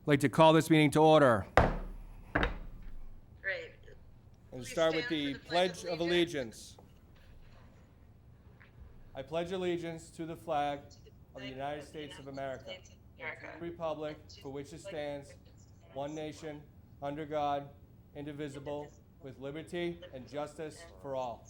like to call this meeting to order. Great. And Please start with stand the for Pledge of Allegiance. I pledge allegiance to the flag of the United States of America, and to the republic for which it stands, one nation, under God, indivisible, with liberty and justice for all.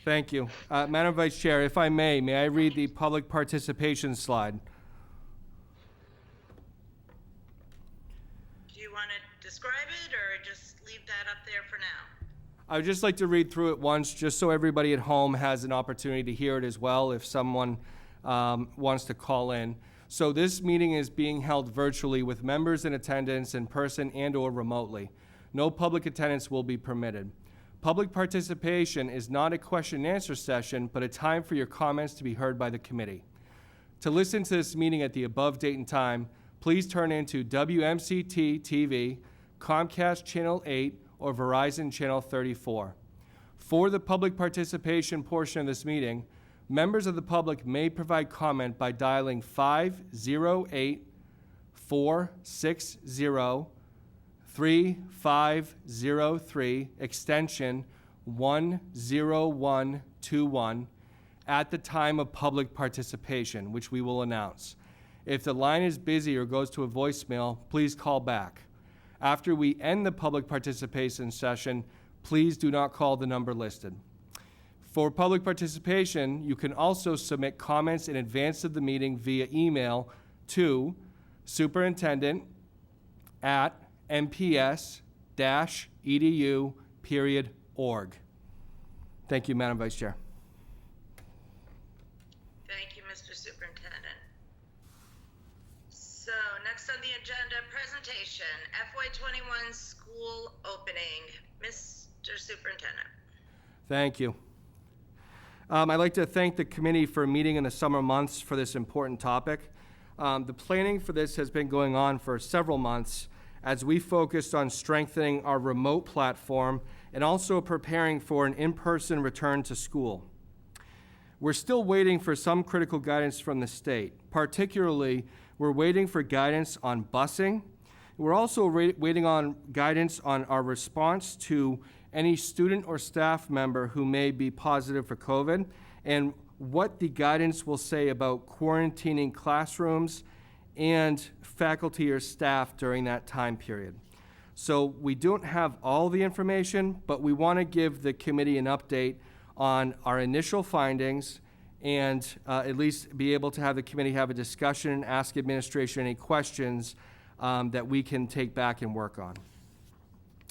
Thank you. Madam Vice Chair, if I may I read the public participation slide? Do you want to describe it or just leave that up there for now? I would just like to read through it once, just so everybody at home has an opportunity to hear it as well if someone wants to call in. So this meeting is being held virtually with members in attendance in person and/or remotely. No public attendance will be permitted. Public participation is not a question and answer session, but a time for your comments to be heard by the committee. To listen to this meeting at the above date and time, please turn into WMCT-TV, Comcast Channel 8, or Verizon Channel 34. For the public participation portion of this meeting, members of the public may provide comment by dialing 508-460-3503, extension 10121, at the time of public participation, which we will announce. If the line is busy or goes to a voicemail, please call back. After we end the public participation session, please do not call the number listed. For public participation, you can also submit comments in advance of the meeting via email to superintendent@mps-edu.org. Thank you, Madam Vice Chair. Thank you, Mr. Superintendent. So next on the agenda, presentation, FY21 school opening. Mr. Superintendent. Thank you. I'd like to thank the committee for meeting in the summer months for this important topic. The planning for this has been going on for several months as we focused on strengthening our remote platform and also preparing for an in-person return to school. We're still waiting for some critical guidance from the state. Particularly, we're waiting for guidance on busing. We're also waiting on guidance on our response to any student or staff member who may be positive for COVID, and what the guidance will say about quarantining classrooms and faculty or staff during that time period. So we don't have all the information, but we want to give the committee an update on our initial findings and at least be able to have the committee have a discussion and ask administration any questions that we can take back and work on.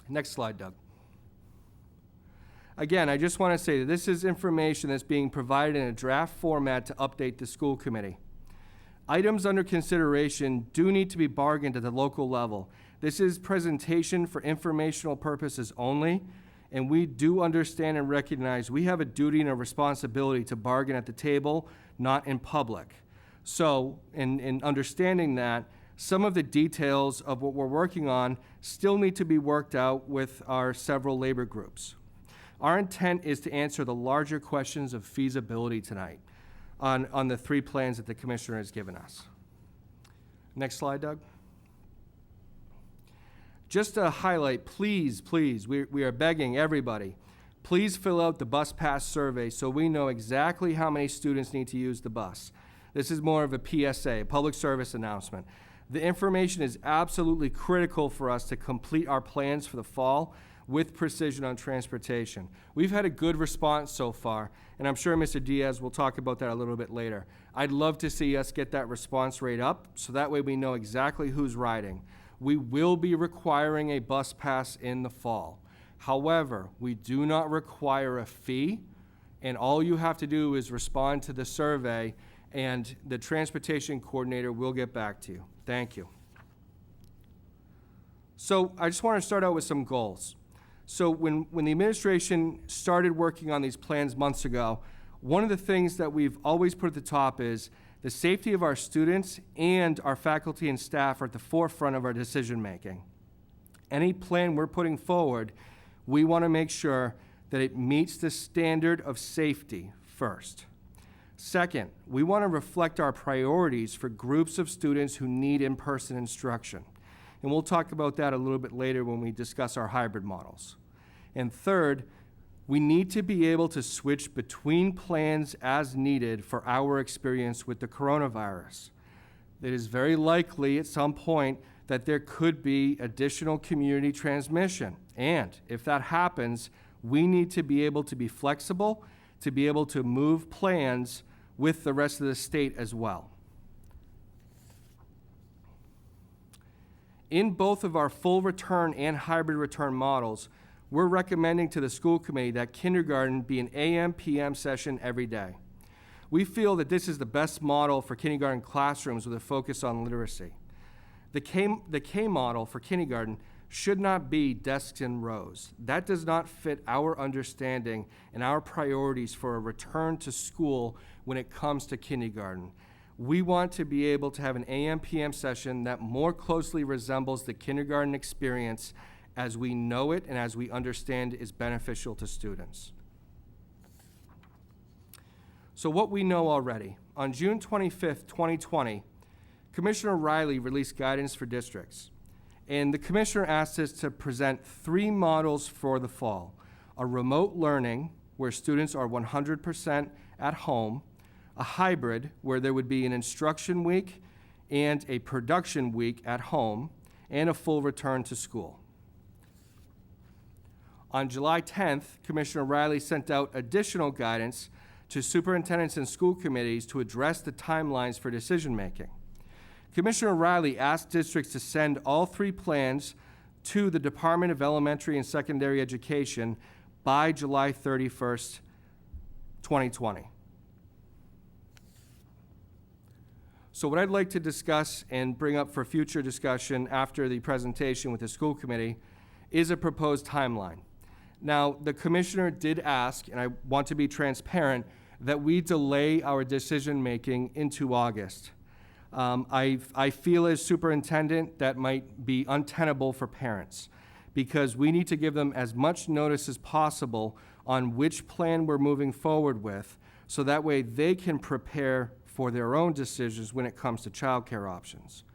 Next slide, Doug. Again, I just want to say that this is information that's being provided in a draft format to update the school committee. Items under consideration do need to be bargained at the local level. This is presentation for informational purposes only, and we do understand and recognize we have a duty and a responsibility to bargain at the table, not in public. So, in understanding that, some of the details of what we're working on still need to be worked out with our several labor groups. Our intent is to answer the larger questions of feasibility tonight on the three plans that the commissioner has given us. Next slide, Doug. Just to highlight, please, we are begging everybody, please fill out the bus pass survey so we know exactly how many students need to use the bus. This is more of a PSA, a public service announcement. The information is absolutely critical for us to complete our plans for the fall with precision on transportation. We've had a good response so far, and I'm sure Mr. Diaz will talk about that a little bit later. I'd love to see us get that response rate up so that way we know exactly who's riding. We will be requiring a bus pass in the fall. However, we do not require a fee, and all you have to do is respond to the survey, and the transportation coordinator will get back to you. Thank you. So I just want to start out with some goals. So when the administration started working on these plans months ago, one of the things that we've always put at the top is the safety of our students and our faculty and staff are at the forefront of our decision making. Any plan we're putting forward, we want to make sure that it meets the standard of safety first. Second, we want to reflect our priorities for groups of students who need in-person instruction. And we'll talk about that a little bit later when we discuss our hybrid models. And third, we need to be able to switch between plans as needed for our experience with the coronavirus. It is very likely at some point that there could be additional community transmission. And if that happens, we need to be able to be flexible, to be able to move plans with the rest of the state as well. In both of our full return and hybrid return models, we're recommending to the school committee that kindergarten be an AM/PM session every day. We feel that this is the best model for kindergarten classrooms with a focus on literacy. The K model for kindergarten should not be desks and rows. That does not fit our understanding and our priorities for a return to school when it comes to kindergarten. We want to be able to have an AM/PM session that more closely resembles the kindergarten experience as we know it and as we understand is beneficial to students. So what we know already, on June 25th, 2020, Commissioner Riley released guidance for districts. And the commissioner asked us to present 3 models for the fall: a remote learning, where students are 100% at home; a hybrid, where there would be an instruction week and a production week at home; and a full return to school. On July 10th, Commissioner Riley sent out additional guidance to superintendents and school committees to address the timelines for decision-making. Commissioner Riley asked districts to send all 3 plans to the Department of Elementary and Secondary Education by July 31st, 2020. So what I'd like to discuss and bring up for future discussion after the presentation with the school committee is a proposed timeline. Now, the commissioner did ask, and I want to be transparent, that we delay our decision-making into August. I feel as superintendent that might be untenable for parents, because we need to give them as much notice as possible on which plan we're moving forward with, so that way they can prepare for their own decisions when it comes to childcare options.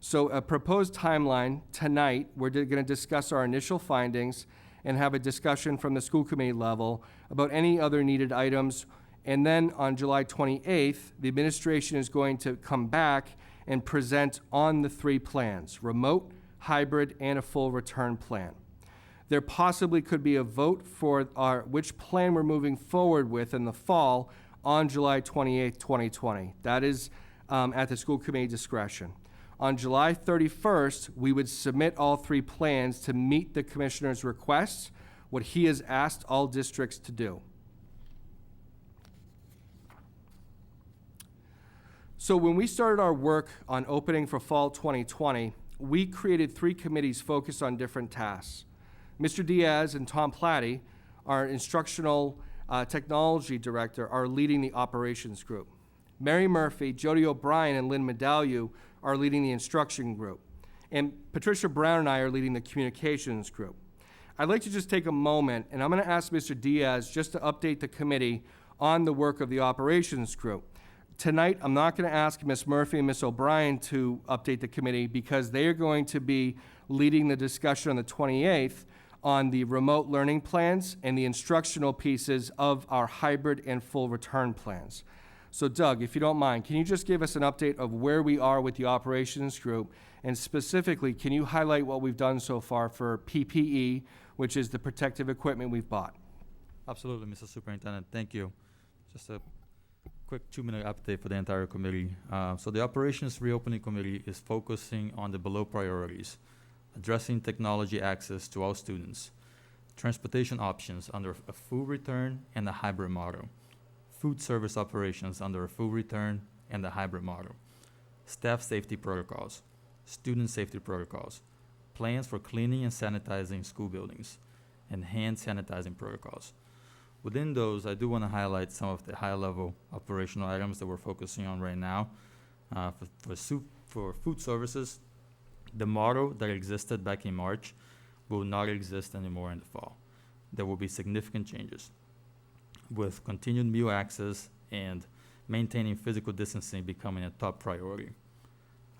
So a proposed timeline: tonight, we're going to discuss our initial findings and have a discussion from the school committee level about any other needed items. And then on July 28th, the administration is going to come back and present on the 3 plans: remote, hybrid, and a full return plan. There possibly could be a vote for which plan we're moving forward with in the fall on July 28th, 2020. That is at the school committee discretion. On July 31st, we would submit all 3 plans to meet the commissioner's requests, what he has asked all districts to do. So when we started our work on opening for fall 2020, we created 3 committees focused on different tasks. Mr. Diaz and Tom Platty, our instructional technology director, are leading the operations group. Mary Murphy, Jody O'Brien, and Lynn Medalliou are leading the instruction group. And Patricia Brown and I are leading the communications group. I'd like to just take a moment, and I'm going to ask Mr. Diaz just to update the committee on the work of the operations group. Tonight, I'm not going to ask Ms. Murphy and Ms. O'Brien to update the committee, because they are going to be leading the discussion on the 28th on the remote learning plans and the instructional pieces of our hybrid and full return plans. So Doug, if you don't mind, can you just give us an update of where we are with the operations group? And specifically, can you highlight what we've done so far for PPE, which is the protective equipment we've bought? Absolutely, Mr. Superintendent. Thank you. Just a quick 2-minute update for the entire committee. So the Operations Reopening Committee is focusing on the below priorities: addressing technology access to all students, transportation options under a full return and a hybrid model, food service operations under a full return and a hybrid model, staff safety protocols, student safety protocols, plans for cleaning and sanitizing school buildings, and hand sanitizing protocols. Within those, I do want to highlight some of the high-level operational items that we're focusing on right now. For food services, the model that existed back in March will not exist anymore in the fall. There will be significant changes with continued meal access and maintaining physical distancing becoming a top priority.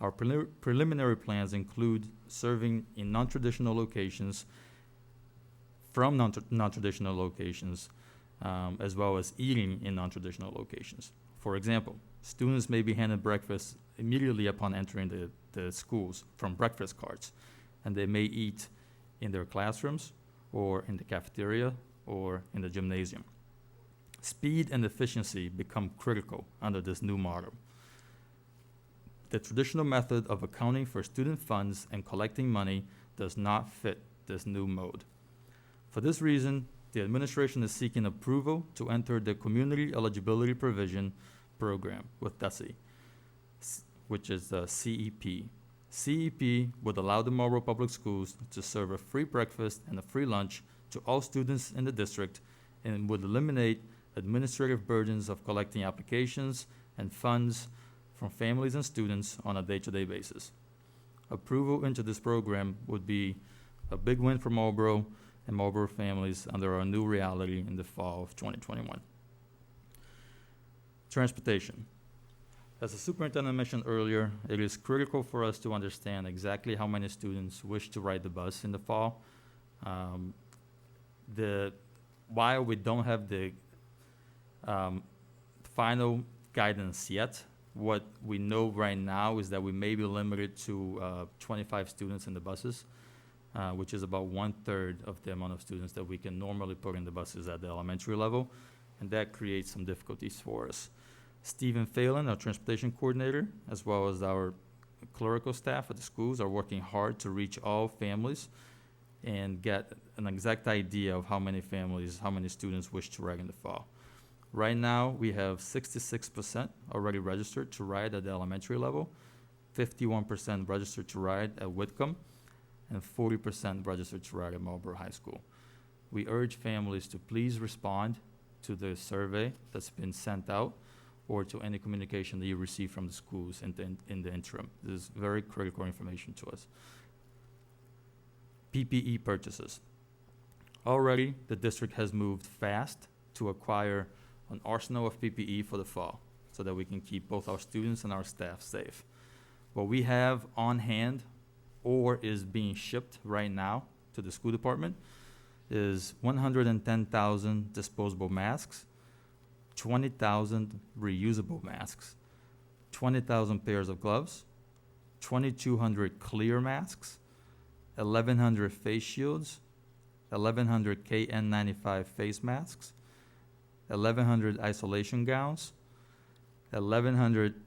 Our preliminary plans include serving in non-traditional locations, from non-traditional locations, as well as eating in non-traditional locations. For example, students may be handed breakfast immediately upon entering the schools from breakfast carts, and they may eat in their classrooms or in the cafeteria or in the gymnasium. Speed and efficiency become critical under this new model. The traditional method of accounting for student funds and collecting money does not fit this new mode. For this reason, the administration is seeking approval to enter the Community Eligibility Provision Program with DESE, which is the CEP. CEP would allow the Marlborough Public Schools to serve a free breakfast and a free lunch to all students in the district, and would eliminate administrative burdens of collecting applications and funds from families and students on a day-to-day basis. Approval into this program would be a big win for Marlborough and Marlborough families under our new reality in the fall of 2021. Transportation. As the superintendent mentioned earlier, it is critical for us to understand exactly how many students wish to ride the bus in the fall. While we don't have the final guidance yet, what we know right now is that we may be limited to 25 students in the buses, which is about 1/3 of the amount of students that we can normally put in the buses at the elementary level, and that creates some difficulties for us. Stephen Phelan, our transportation coordinator, as well as our clerical staff at the schools, are working hard to reach all families and get an exact idea of how many families, how many students wish to ride in the fall. Right now, we have 66% already registered to ride at the elementary level, 51% registered to ride at Whitcomb, and 40% registered to ride at Marlborough High School. We urge families to please respond to the survey that's been sent out, or to any communication that you receive from the schools in the interim. This is very critical information to us. PPE purchases. Already, the district has moved fast to acquire an arsenal of PPE for the fall, so that we can keep both our students and our staff safe. What we have on hand, or is being shipped right now to the school department, is 110,000 disposable masks, 20,000 reusable masks, 20,000 pairs of gloves, 2,200 clear masks, 1,100 face shields, 1,100 KN95 face masks, 1,100 isolation gowns, 1,100,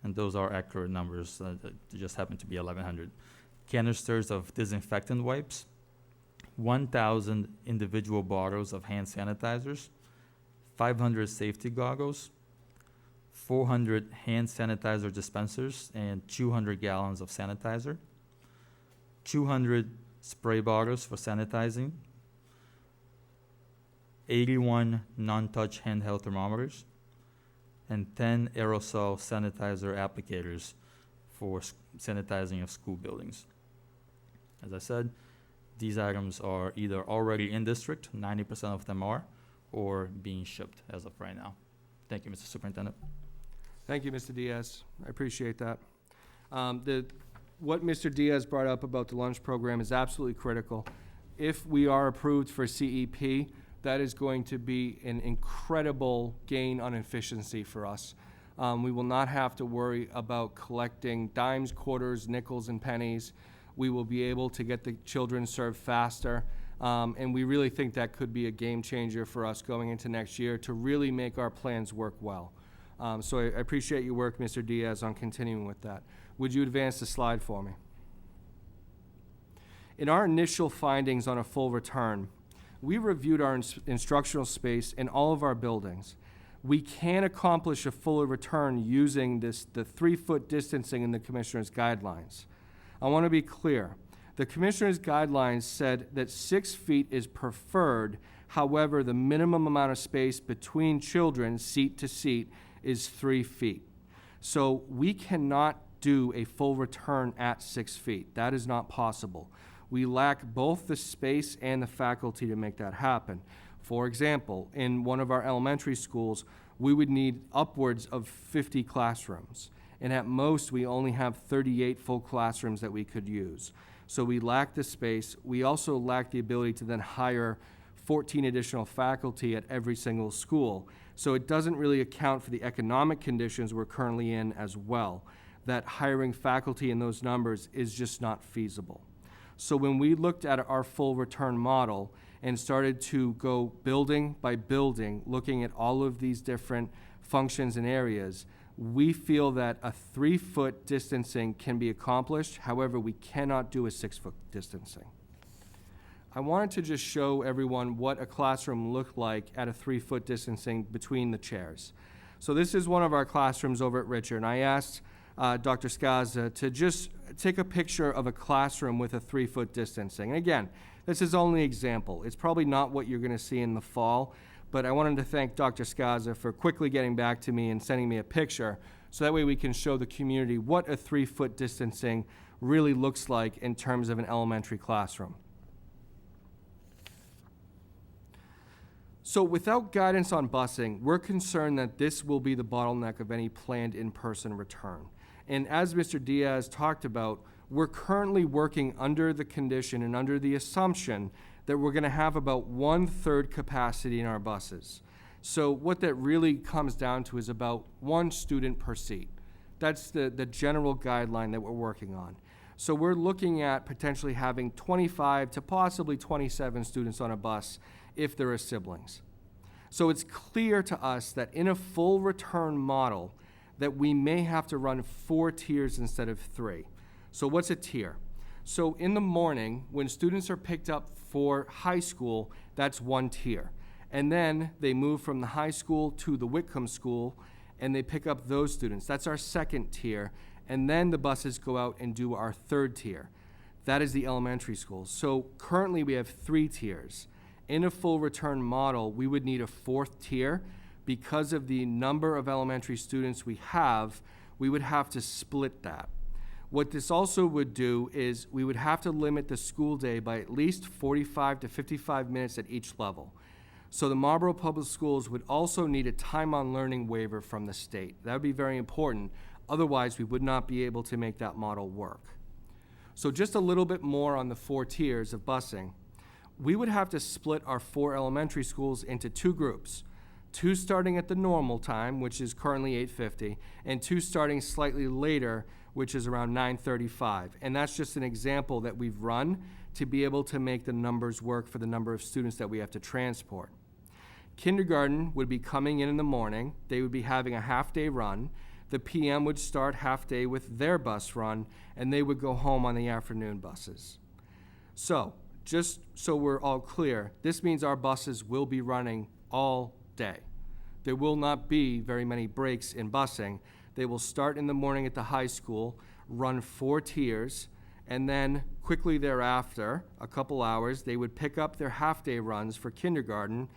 and those are accurate numbers, they just happen to be 1,100, canisters of disinfectant wipes, 1,000 individual bottles of hand sanitizers, 500 safety goggles, 400 hand sanitizer dispensers, and 200 gallons of sanitizer, 200 spray bottles for sanitizing, 81 non-touch handheld thermometers, and 10 aerosol sanitizer applicators for sanitizing of school buildings. As I said, these items are either already in district, 90% of them are, or being shipped as of right now. Thank you, Mr. Superintendent. Thank you, Mr. Diaz. I appreciate that. What Mr. Diaz brought up about the lunch program is absolutely critical. If we are approved for CEP, that is going to be an incredible gain on efficiency for us. We will not have to worry about collecting dimes, quarters, nickels, and pennies. We will be able to get the children served faster. And we really think that could be a game changer for us going into next year to really make our plans work well. So I appreciate your work, Mr. Diaz, on continuing with that. Would you advance the slide for me? In our initial findings on a full return, we reviewed our instructional space in all of our buildings. We can accomplish a fuller return using the 3-foot distancing in the Commissioner's guidelines. I want to be clear. The Commissioner's guidelines said that 6 feet is preferred. However, the minimum amount of space between children, seat to seat, is 3 feet. So we cannot do a full return at 6 feet. That is not possible. We lack both the space and the faculty to make that happen. For example, in one of our elementary schools, we would need upwards of 50 classrooms. And at most, we only have 38 full classrooms that we could use. So we lack the space. We also lack the ability to then hire 14 additional faculty at every single school. So it doesn't really account for the economic conditions we're currently in as well, that hiring faculty in those numbers is just not feasible. So when we looked at our full return model and started to go building by building, looking at all of these different functions and areas, we feel that a 3-foot distancing can be accomplished. However, we cannot do a 6-foot distancing. I wanted to just show everyone what a classroom looked like at a 3-foot distancing between the chairs. So this is one of our classrooms over at Richard, and I asked Dr. Skaza to just take a picture of a classroom with a 3-foot distancing. And again, this is only an example. It's probably not what you're going to see in the fall, but I wanted to thank Dr. Skaza for quickly getting back to me and sending me a picture, so that way we can show the community what a 3-foot distancing really looks like in terms of an elementary classroom. So without guidance on busing, we're concerned that this will be the bottleneck of any planned in-person return. And as Mr. Diaz talked about, we're currently working under the condition and under the assumption that we're going to have about 1/3 capacity in our buses. So what that really comes down to is about 1 student per seat. That's the general guideline that we're working on. So we're looking at potentially having 25 to possibly 27 students on a bus if there are siblings. So it's clear to us that in a full return model that we may have to run 4 tiers instead of 3. So what's a tier? So in the morning, when students are picked up for high school, that's 1 tier. And then they move from the high school to the Whitcomb School, and they pick up those students. That's our 2nd tier. And then the buses go out and do our 3rd tier. That is the elementary school. So currently we have 3 tiers. In a full return model, we would need a 4th tier. Because of the number of elementary students we have, we would have to split that. What this also would do is we would have to limit the school day by at least 45 to 55 minutes at each level. So the Marlborough Public Schools would also need a time on learning waiver from the state. That would be very important. Otherwise, we would not be able to make that model work. So just a little bit more on the 4 tiers of busing. We would have to split our 4 elementary schools into 2 groups. 2 starting at the normal time, which is currently 8:50, and 2 starting slightly later, which is around 9:35. And that's just an example that we've run to be able to make the numbers work for the number of students that we have to transport. Kindergarten would be coming in the morning. They would be having a half-day run. The PM would start half-day with their bus run, and they would go home on the afternoon buses. So, just so we're all clear, this means our buses will be running all day. There will not be very many breaks in busing. They will start in the morning at the high school, run 4 tiers, and then quickly thereafter, a couple hours, they would pick up their half-day runs for kindergarten,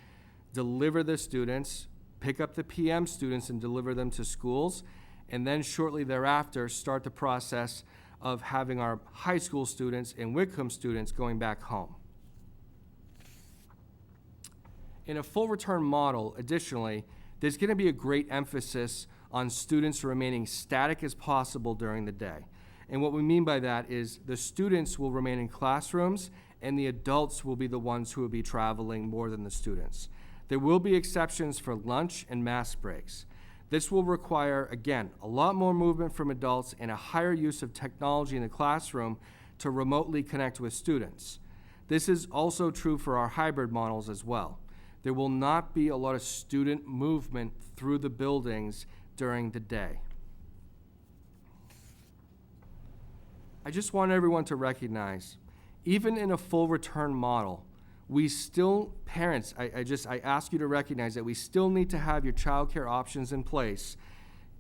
deliver the students, pick up the PM students and deliver them to schools, and then shortly thereafter start the process of having our high school students and Whitcomb students going back home. In a full return model, additionally, there's going to be a great emphasis on students remaining static as possible during the day. And what we mean by that is the students will remain in classrooms and the adults will be the ones who will be traveling more than the students. There will be exceptions for lunch and mass breaks. This will require, again, a lot more movement from adults and a higher use of technology in the classroom to remotely connect with students. This is also true for our hybrid models as well. There will not be a lot of student movement through the buildings during the day. I just want everyone to recognize, even in a full return model, we still, parents, I ask you to recognize that we still need to have your childcare options in place,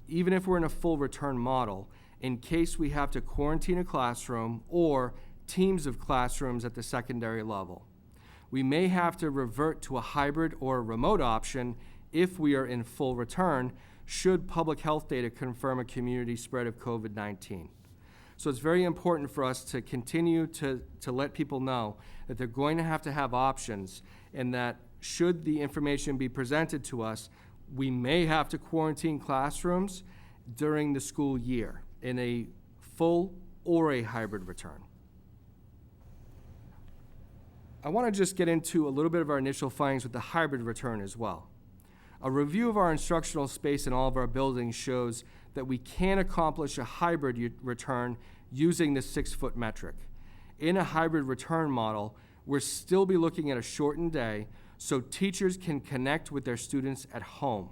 even if we're in a full return model, in case we have to quarantine a classroom or teams of classrooms at the secondary level. We may have to revert to a hybrid or a remote option if we are in full return, should public health data confirm a community spread of COVID-19. So it's very important for us to continue to let people know that they're going to have options, and that should the information be presented to us, we may have to quarantine classrooms during the school year in a full or a hybrid return. I want to just get into a little bit of our initial findings with the hybrid return as well. A review of our instructional space in all of our buildings shows that we can accomplish a hybrid return using the 6-foot metric. In a hybrid return model, we'll still be looking at a shortened day so teachers can connect with their students at home.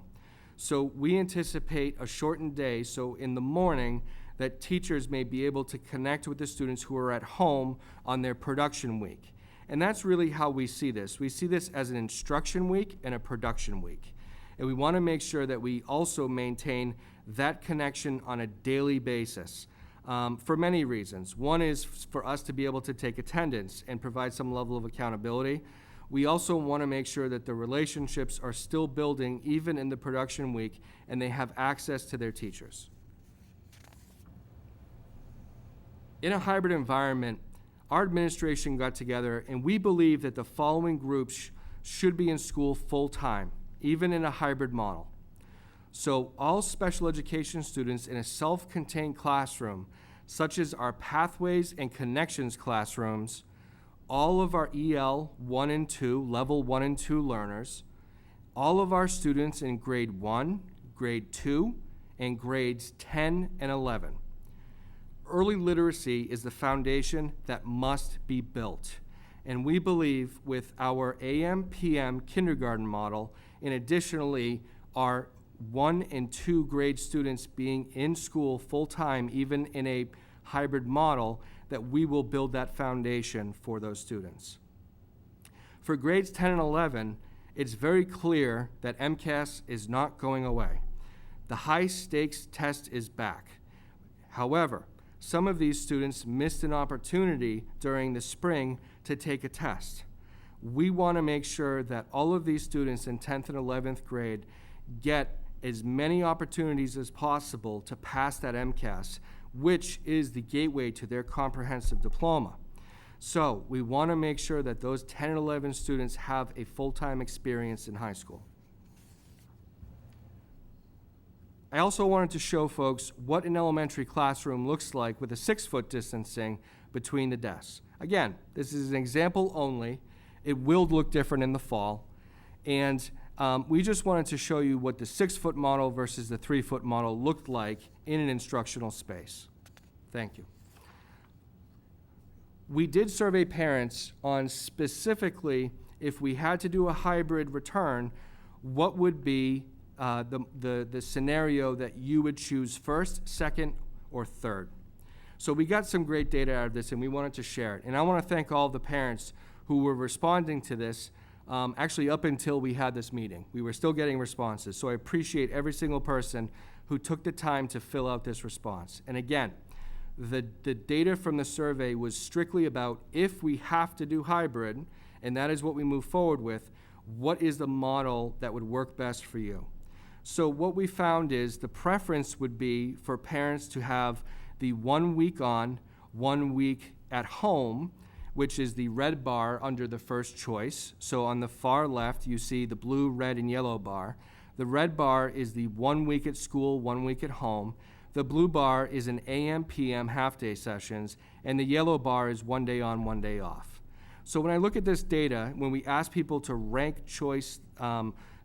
So we anticipate a shortened day, so in the morning, that teachers may be able to connect with the students who are at home on their production week. And that's really how we see this. We see this as an instruction week and a production week. And we want to make sure that we also maintain that connection on a daily basis for many reasons. One is for us to be able to take attendance and provide some level of accountability. We also want to make sure that the relationships are still building even in the production week and they have access to their teachers. In a hybrid environment, our administration got together and we believe that the following groups should be in school full-time, even in a hybrid model. So all special education students in a self-contained classroom, such as our Pathways and Connections classrooms, all of our EL 1 and 2, level 1 and 2 learners, all of our students in grade 1, grade 2, and grades 10 and 11. Early literacy is the foundation that must be built. And we believe with our AM/PM kindergarten model, and additionally our 1 and 2 grade students being in school full-time, even in a hybrid model, that we will build that foundation for those students. For grades 10 and 11, it's very clear that MCAS is not going away. The high-stakes test is back. However, some of these students missed an opportunity during the spring to take a test. We want to make sure that all of these students in 10th and 11th grade get as many opportunities as possible to pass that MCAS, which is the gateway to their comprehensive diploma. So we want to make sure that those 10 and 11 students have a full-time experience in high school. I also wanted to show folks what an elementary classroom looks like with a 6-foot distancing between the desks. Again, this is an example only. It will look different in the fall. And we just wanted to show you what the 6-foot model versus the 3-foot model looked like in an instructional space. Thank you. We did survey parents on specifically if we had to do a hybrid return, what would be the scenario that you would choose first, second, or third. So we got some great data out of this and we wanted to share it. And I want to thank all the parents who were responding to this actually up until we had this meeting. We were still getting responses. So I appreciate every single person who took the time to fill out this response. And again, the data from the survey was strictly about if we have to do hybrid, and that is what we move forward with, what is the model that would work best for you? So what we found is the preference would be for parents to have the 1 week on, 1 week at home, which is the red bar under the first choice. So on the far left, you see the blue, red, and yellow bar. The red bar is the 1 week at school, 1 week at home. The blue bar is an AM/PM half-day sessions, and the yellow bar is 1 day on, 1 day off. So when I look at this data, when we ask people to rank choice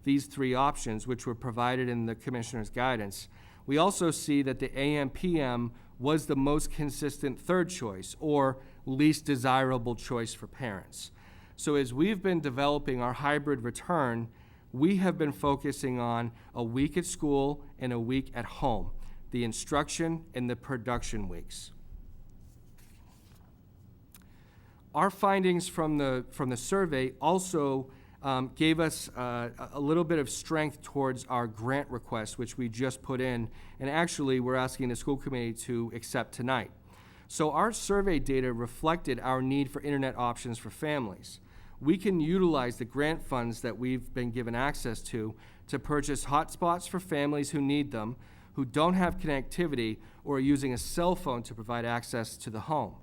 these 3 options, which were provided in the commissioner's guidance, we also see that the AM/PM was the most consistent third choice, or least desirable choice for parents. So as we've been developing our hybrid return, we have been focusing on a week at school and a week at home, the instruction and the production weeks. Our findings from the survey also gave us a little bit of strength towards our grant request, which we just put in, and actually we're asking the school committee to accept tonight. So our survey data reflected our need for internet options for families. We can utilize the grant funds that we've been given access to purchase hotspots for families who need them, who don't have connectivity or are using a cell phone to provide access to the home.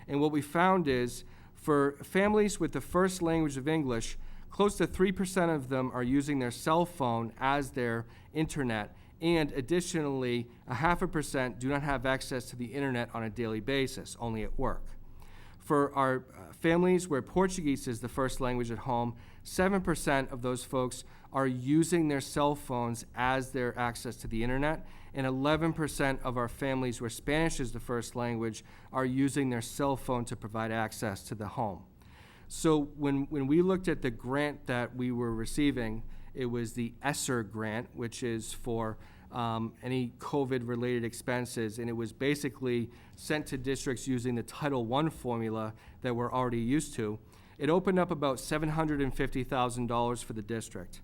And what we found is, for families with the first language of English, close to 3% of them are using their cell phone as their internet, and additionally, 0.5% do not have access to the internet on a daily basis, only at work. For our families where Portuguese is the first language at home, 7% of those folks are using their cell phones as their access to the internet, and 11% of our families where Spanish is the first language are using their cell phone to provide access to the home. So when we looked at the grant that we were receiving, it was the ESSER grant, which is for any COVID-related expenses, and it was basically sent to districts using the Title I formula that we're already used to. It opened up about $750,000 for the district.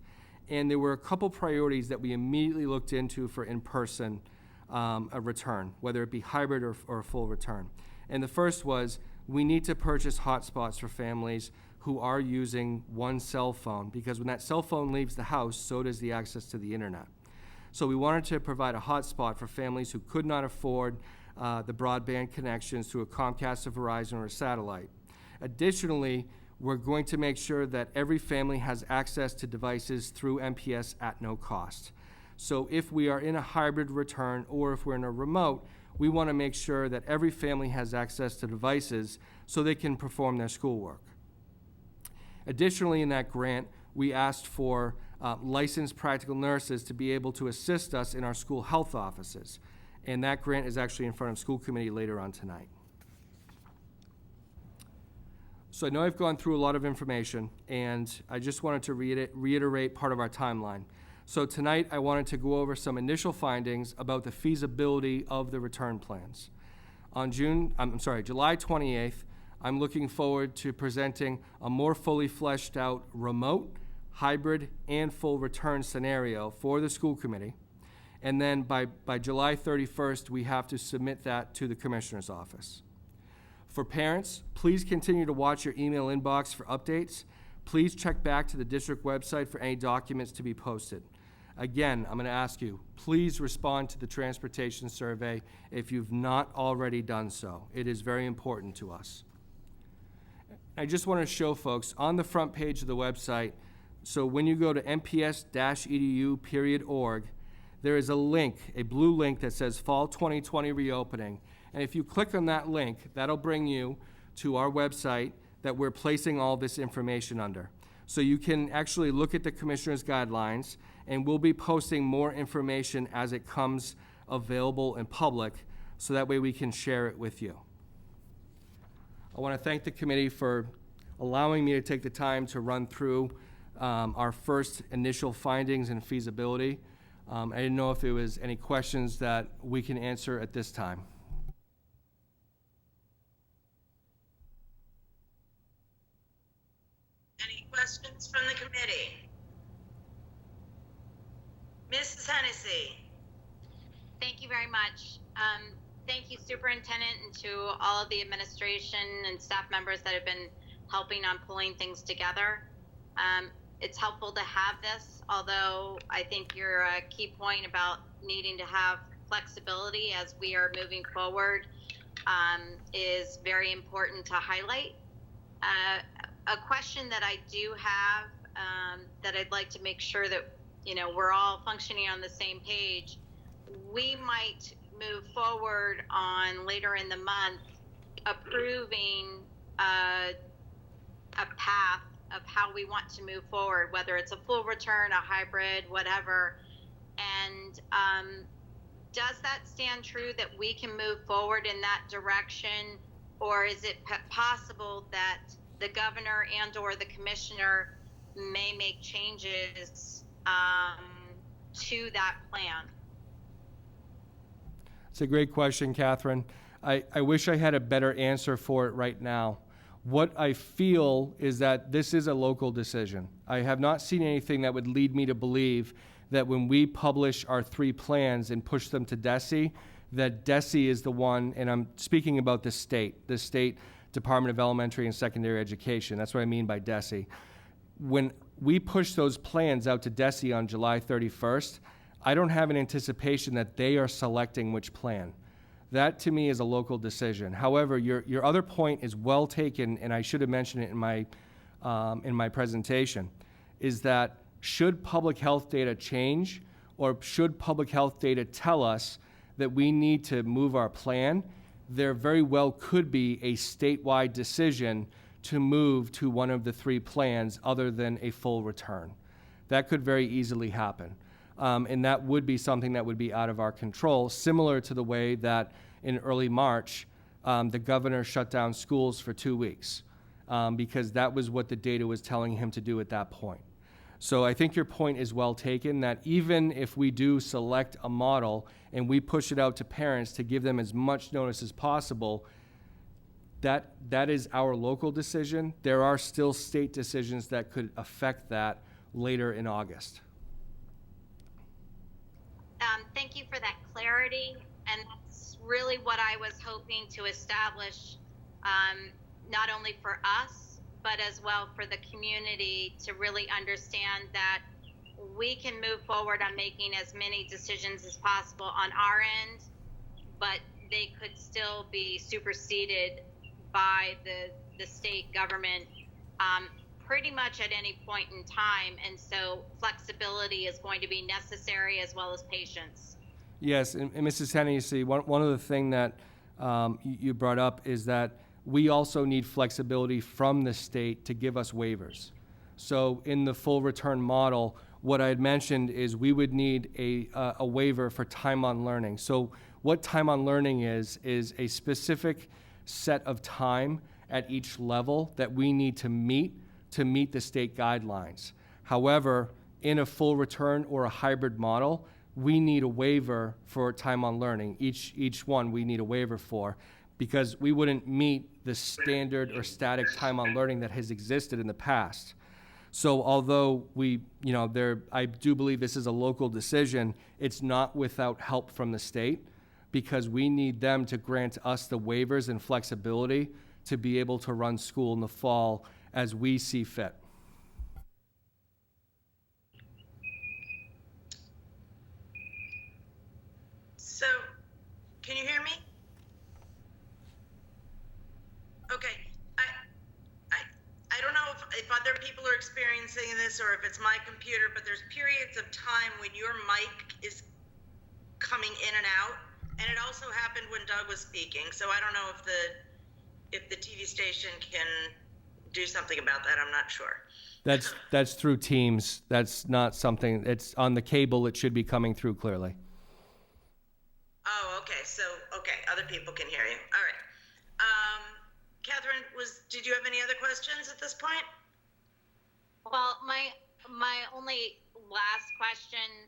And there were a couple priorities that we immediately looked into for in-person a return, whether it be hybrid or a full return. And the first was, we need to purchase hotspots for families who are using one cell phone, because when that cell phone leaves the house, so does the access to the internet. So we wanted to provide a hotspot for families who could not afford the broadband connections through a Comcast, a Verizon, or a satellite. Additionally, we're going to make sure that every family has access to devices through MPS at no cost. So if we are in a hybrid return or if we're in a remote, we want to make sure that every family has access to devices so they can perform their schoolwork. Additionally, in that grant, we asked for licensed practical nurses to be able to assist us in our school health offices. And that grant is actually in front of school committee later on tonight. So I know I've gone through a lot of information, and I just wanted to reiterate part of our timeline. So tonight, I wanted to go over some initial findings about the feasibility of the return plans. On July 28th, I'm looking forward to presenting a more fully fleshed out remote, hybrid, and full return scenario for the school committee. And then by July 31st, we have to submit that to the commissioner's office. For parents, please continue to watch your email inbox for updates. Please check back to the district website for any documents to be posted. Again, I'm going to ask you, please respond to the transportation survey if you've not already done so. It is very important to us. I just want to show folks on the front page of the website, so when you go to mps-edu.org, there is a link, a blue link that says Fall 2020 Reopening. And if you click on that link, that'll bring you to our website that we're placing all this information under. So you can actually look at the commissioner's guidelines, and we'll be posting more information as it comes available in public, so that way we can share it with you. I want to thank the committee for allowing me to take the time to run through our first initial findings and feasibility. I didn't know if there was any questions that we can answer at this time. Any questions from the committee? Mrs. Hennessy. Thank you very much. Thank you, Superintendent, and to all of the administration and staff members that have been helping on pulling things together. It's helpful to have this, although I think your key point about needing to have flexibility as we are moving forward is very important to highlight. A question that I do have that I'd like to make sure that we're all functioning on the same page. We might move forward on later in the month approving a path of how we want to move forward, whether it's a full return, a hybrid, whatever. And does that stand true that we can move forward in that direction, or is it possible that the governor and or the commissioner may make changes to that plan? It's a great question, Catherine. I wish I had a better answer for it right now. What I feel is that this is a local decision. I have not seen anything that would lead me to believe that when we publish our 3 plans and push them to DESE, that DESE is the one, and I'm speaking about the state Department of Elementary and Secondary Education. That's what I mean by DESE. When we push those plans out to DESE on July 31st, I don't have an anticipation that they are selecting which plan. That, to me, is a local decision. However, your other point is well taken, and I should have mentioned it in my in my presentation, is that should public health data change, or should public health data tell us that we need to move our plan, there very well could be a statewide decision to move to one of the 3 plans other than a full return. That could very easily happen. And that would be something that would be out of our control, similar to the way that in early March, the governor shut down schools for 2 weeks, because that was what the data was telling him to do at that point. So I think your point is well taken, that even if we do select a model and we push it out to parents to give them as much notice as possible, that is our local decision. There are still state decisions that could affect that later in August. Thank you for that clarity, and that's really what I was hoping to establish, not only for us, but as well for the community, to really understand that we can move forward on making as many decisions as possible on our end, but they could still be superseded by the state government pretty much at any point in time. And so flexibility is going to be necessary, as well as patience. Yes, and Mrs. Hennessy, one of the things that you brought up is that we also need flexibility from the state to give us waivers. So in the full return model, what I had mentioned is we would need a waiver for time on learning. So what time on learning is a specific set of time at each level that we need to meet the state guidelines. However, in a full return or a hybrid model, we need a waiver for time on learning. Each one we need a waiver for, because we wouldn't meet the standard or static time on learning that has existed in the past. So although I do believe this is a local decision, it's not without help from the state, because we need them to grant us the waivers and flexibility to be able to run school in the fall as we see fit. So, can you hear me? Okay, I don't know if other people are experiencing this or if it's my computer, but there's periods of time when your mic is coming in and out, and it also happened when Doug was speaking. So I don't know if the TV station can do something about that. I'm not sure. That's through Teams. That's not something. It's on the cable. It should be coming through clearly. Oh, okay. So, okay, other people can hear you. All right. Catherine, did you have any other questions at this point? Well, my only last question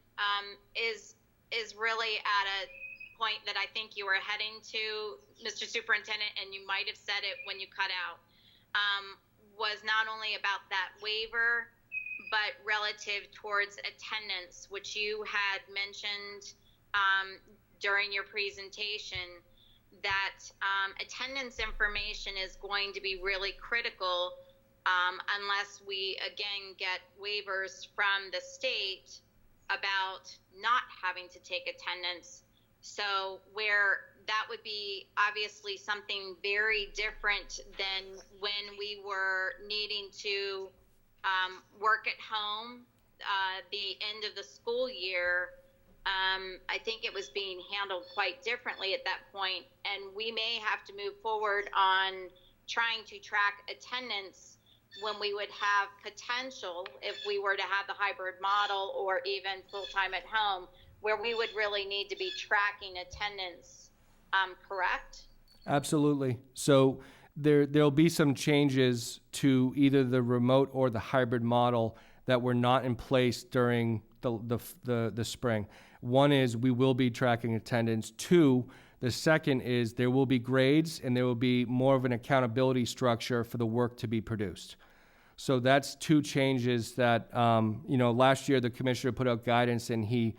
is really at a point that I think you were heading to, Mr. Superintendent, and you might have said it when you cut out, was not only about that waiver, but relative towards attendance, which you had mentioned during your presentation, that attendance information is going to be really critical unless we, again, get waivers from the state about not having to take attendance. So where that would be obviously something very different than when we were needing to work at home the end of the school year. I think it was being handled quite differently at that point, and we may have to move forward on trying to track attendance when we would have potential, if we were to have the hybrid model or even full-time at home, where we would really need to be tracking attendance, correct? Absolutely. So there'll be some changes to either the remote or the hybrid model that were not in place during the spring. One is we will be tracking attendance. Two, the second is there will be grades and there will be more of an accountability structure for the work to be produced. So that's two changes that, last year the commissioner put out guidance and he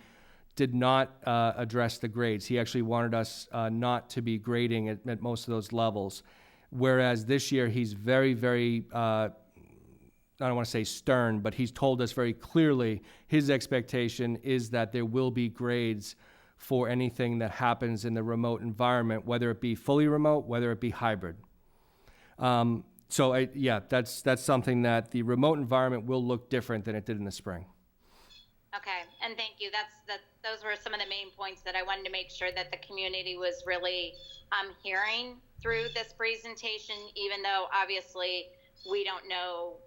did not address the grades. He actually wanted us not to be grading at most of those levels. Whereas this year he's very, very, I don't want to say stern, but he's told us very clearly his expectation is that there will be grades for anything that happens in the remote environment, whether it be fully remote, whether it be hybrid. Yeah, that's something that the remote environment will look different than it did in the spring. Okay, and thank you. Those were some of the main points that I wanted to make sure that the community was really hearing through this presentation, even though obviously we don't know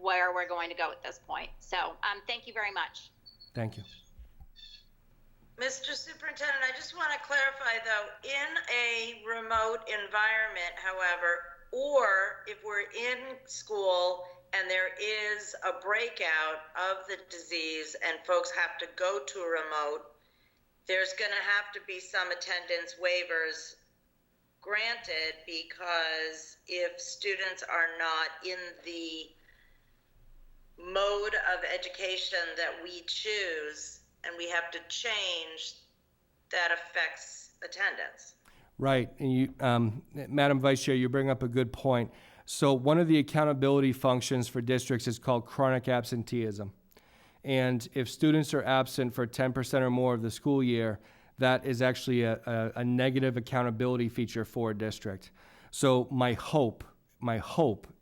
where we're going to go at this point. So thank you very much. Thank you. Mr. Superintendent, I just want to clarify though, in a remote environment, however, or if we're in school and there is a breakout of the disease and folks have to go to a remote, there's going to have to be some attendance waivers granted, because if students are not in the mode of education that we choose and we have to change, that affects attendance. Right, and you, Madam Vice Chair, you bring up a good point. So one of the accountability functions for districts is called chronic absenteeism. And if students are absent for 10% or more of the school year, that is actually a negative accountability feature for a district. So my hope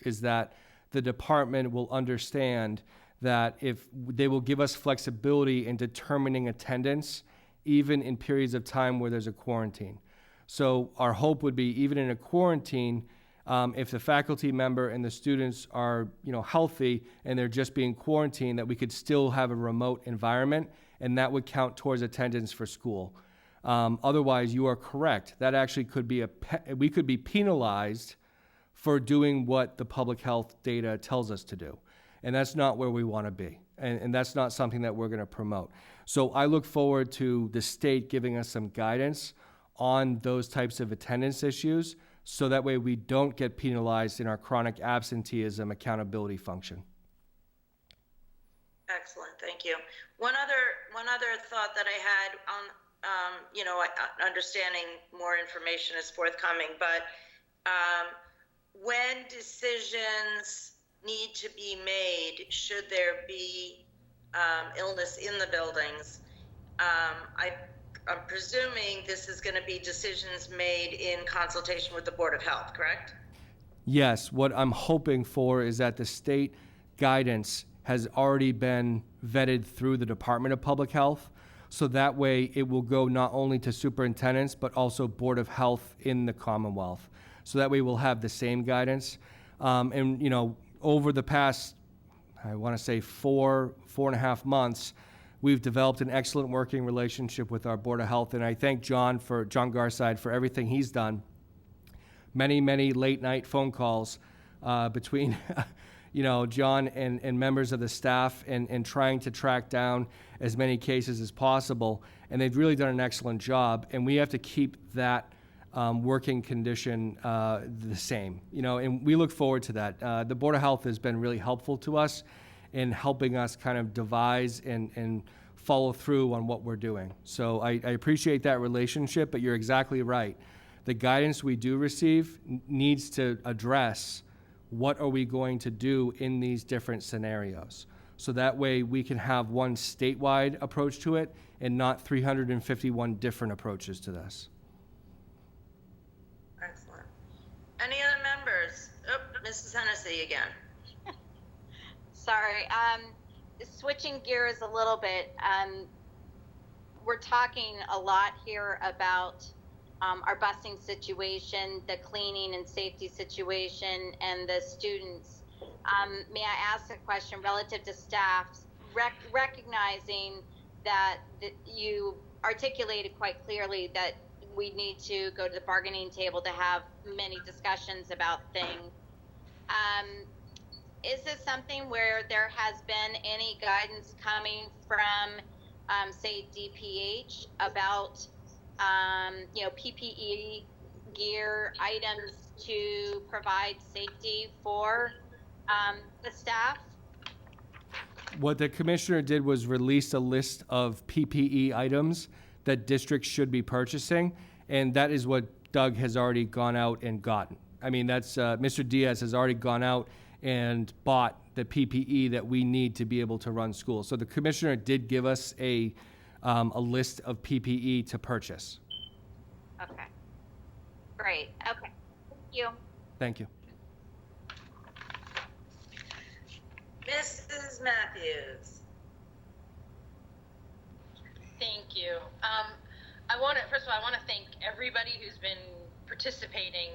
is that the department will understand that if they will give us flexibility in determining attendance, even in periods of time where there's a quarantine. So our hope would be, even in a quarantine, if the faculty member and the students are, healthy and they're just being quarantined, that we could still have a remote environment, and that would count towards attendance for school. Otherwise, you are correct. That actually could be we could be penalized for doing what the public health data tells us to do, and that's not where we want to be, and that's not something that we're going to promote. So I look forward to the state giving us some guidance on those types of attendance issues, so that way we don't get penalized in our chronic absenteeism accountability function. Excellent, thank you. One other thought that I had on, understanding more information is forthcoming, but when decisions need to be made, should there be illness in the buildings, I'm presuming this is going to be decisions made in consultation with the Board of Health, correct? Yes, what I'm hoping for is that the state guidance has already been vetted through the Department of Public Health, so that way it will go not only to superintendents, but also Board of Health in the Commonwealth. So that way we'll have the same guidance. Over the past, I want to say 4.5 months, we've developed an excellent working relationship with our Board of Health, and I thank John Garside for everything he's done. Many, many late night phone calls between John and members of the staff and trying to track down as many cases as possible, and they've really done an excellent job, and we have to keep that working condition the same, and we look forward to that. The Board of Health has been really helpful to us in helping us kind of devise and follow through on what we're doing. So I appreciate that relationship, but you're exactly right. The guidance we do receive needs to address what are we going to do in these different scenarios. So that way we can have one statewide approach to it and not 351 different approaches to this. Excellent. Any other members? Oh, Mrs. Hennessy again. Sorry, switching gears a little bit, we're talking a lot here about our busing situation, the cleaning and safety situation, and the students. May I ask a question relative to staff, recognizing that you articulated quite clearly that we need to go to the bargaining table to have many discussions about things. Is this something where there has been any guidance coming from, say, DPH about, PPE gear items to provide safety for the staff? What the commissioner did was release a list of PPE items that districts should be purchasing, and that is what Doug has already gone out and gotten. I mean, that's Mr. Diaz has already gone out and bought the PPE that we need to be able to run schools. So the commissioner did give us a list of PPE to purchase. Okay. Great. Okay. Thank you. Thank you. Mrs. Matthews. Thank you. First of all, I want to thank everybody who's been participating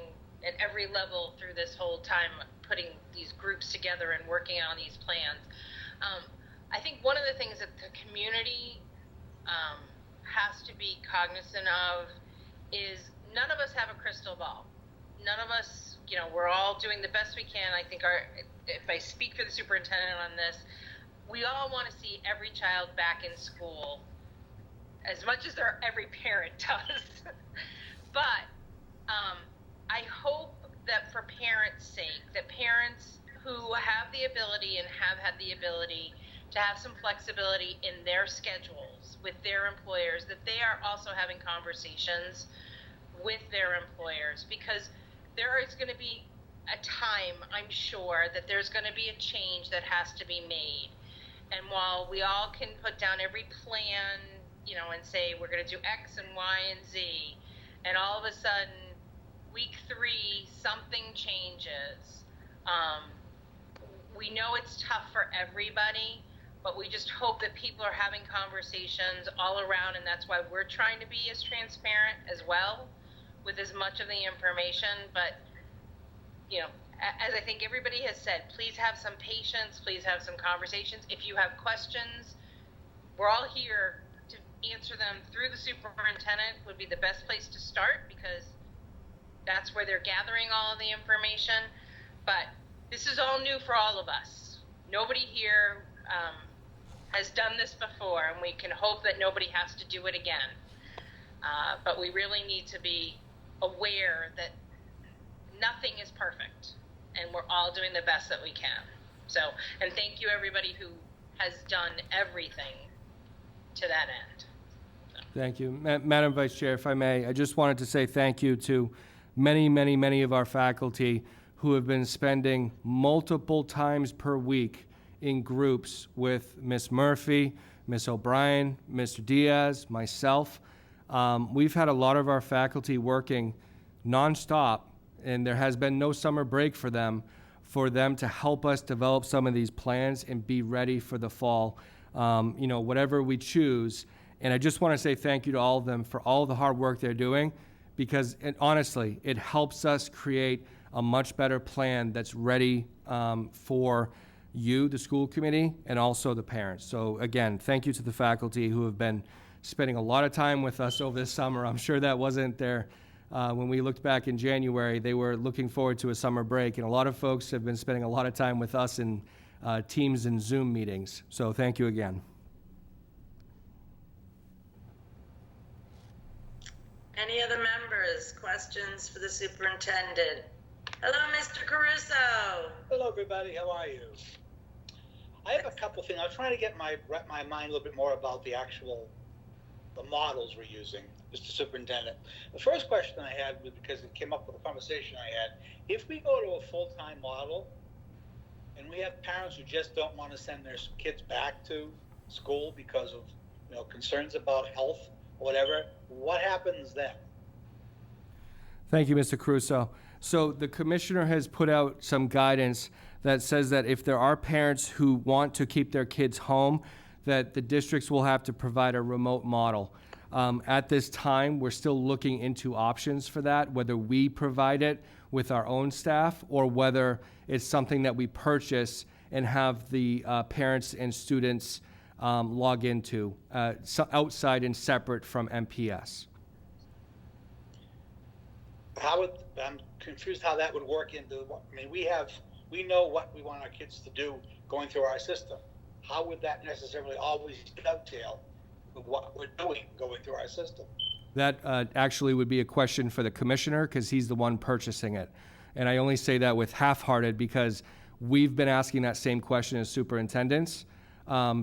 at every level through this whole time, putting these groups together and working on these plans. I think one of the things that the community has to be cognizant of is none of us have a crystal ball. None of us, we're all doing the best we can. I think if I speak for the superintendent on this, we all want to see every child back in school as much as every parent does. But I hope that for parents' sake, that parents who have the ability and have had the ability to have some flexibility in their schedules with their employers, that they are also having conversations with their employers, because there is going to be a time, I'm sure, that there's going to be a change that has to be made. And while we all can put down every plan, and say we're going to do X and Y and Z, and all of a sudden, week 3, something changes. We know it's tough for everybody, but we just hope that people are having conversations all around, and that's why we're trying to be as transparent as well with as much of the information. But, as I think everybody has said, please have some patience, please have some conversations. If you have questions, we're all here to answer them through the superintendent. Would be the best place to start, because that's where they're gathering all of the information. But this is all new for all of us. Nobody here has done this before, and we can hope that nobody has to do it again. But we really need to be aware that nothing is perfect, and we're all doing the best that we can. So, and thank you everybody who has done everything to that end. Thank you. Madam Vice Chair, if I may, I just wanted to say thank you to many, many, many of our faculty who have been spending multiple times per week in groups with Ms. Murphy, Ms. O'Brien, Mr. Diaz, myself. We've had a lot of our faculty working nonstop, and there has been no summer break for them to help us develop some of these plans and be ready for the fall, whatever we choose. And I just want to say thank you to all of them for all the hard work they're doing, because honestly, it helps us create a much better plan that's ready for you, the school committee, and also the parents. So again, thank you to the faculty who have been spending a lot of time with us over the summer. I'm sure that wasn't there when we looked back in January. They were looking forward to a summer break, and a lot of folks have been spending a lot of time with us in Teams and Zoom meetings. So thank you again. Any other members? Questions for the superintendent? Hello, Mr. Caruso. Hello, everybody. How are you? I have a couple things. I'm trying to wrap my mind a little bit more about the models we're using, Mr. Superintendent. The first question I had was because it came up with a conversation I had. If we go to a full-time model and we have parents who just don't want to send their kids back to school because of concerns about health or whatever, what happens then? Thank you, Mr. Caruso. So the commissioner has put out some guidance that says that if there are parents who want to keep their kids home, that the districts will have to provide a remote model. At this time, we're still looking into options for that, whether we provide it with our own staff or whether it's something that we purchase and have the parents and students log into outside and separate from MPS. I'm confused how that would work we know what we want our kids to do going through our system. How would that necessarily always dovetail with what we're doing going through our system? That actually would be a question for the commissioner, because he's the one purchasing it. And I only say that with half-hearted because we've been asking that same question as superintendents,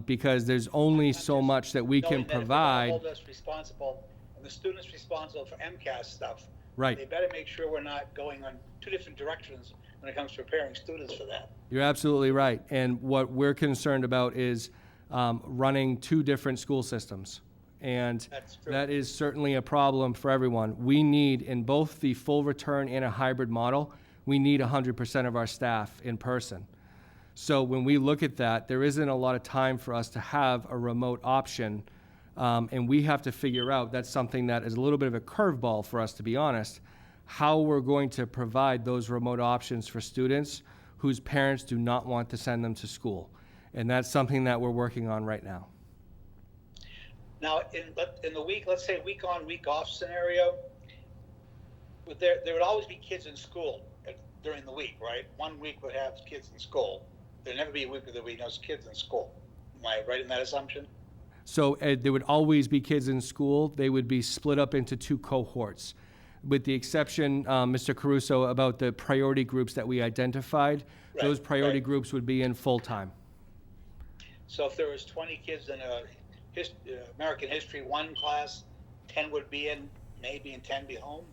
because there's only so much that we can provide. Hold us responsible, and the students responsible for MCAS stuff. Right. They better make sure we're not going on two different directions when it comes to preparing students for that. You're absolutely right. And what we're concerned about is running two different school systems. And that is certainly a problem for everyone. We need, in both the full return and a hybrid model, we need 100% of our staff in person. So when we look at that, there isn't a lot of time for us to have a remote option, and we have to figure out, that's something that is a little bit of a curveball for us, to be honest, how we're going to provide those remote options for students whose parents do not want to send them to school. And that's something that we're working on right now. Now, in the week, let's say week on, week off scenario, there would always be kids in school during the week, right? 1 week would have kids in school. There'd never be a week where there would be no kids in school. Am I right in that assumption? So there would always be kids in school. They would be split up into 2 cohorts. With the exception, Mr. Caruso, about the priority groups that we identified, Right, those priority right. groups would be in full-time. So if there was 20 kids in a American History 1 class, 10 would be in, maybe, and 10 be home?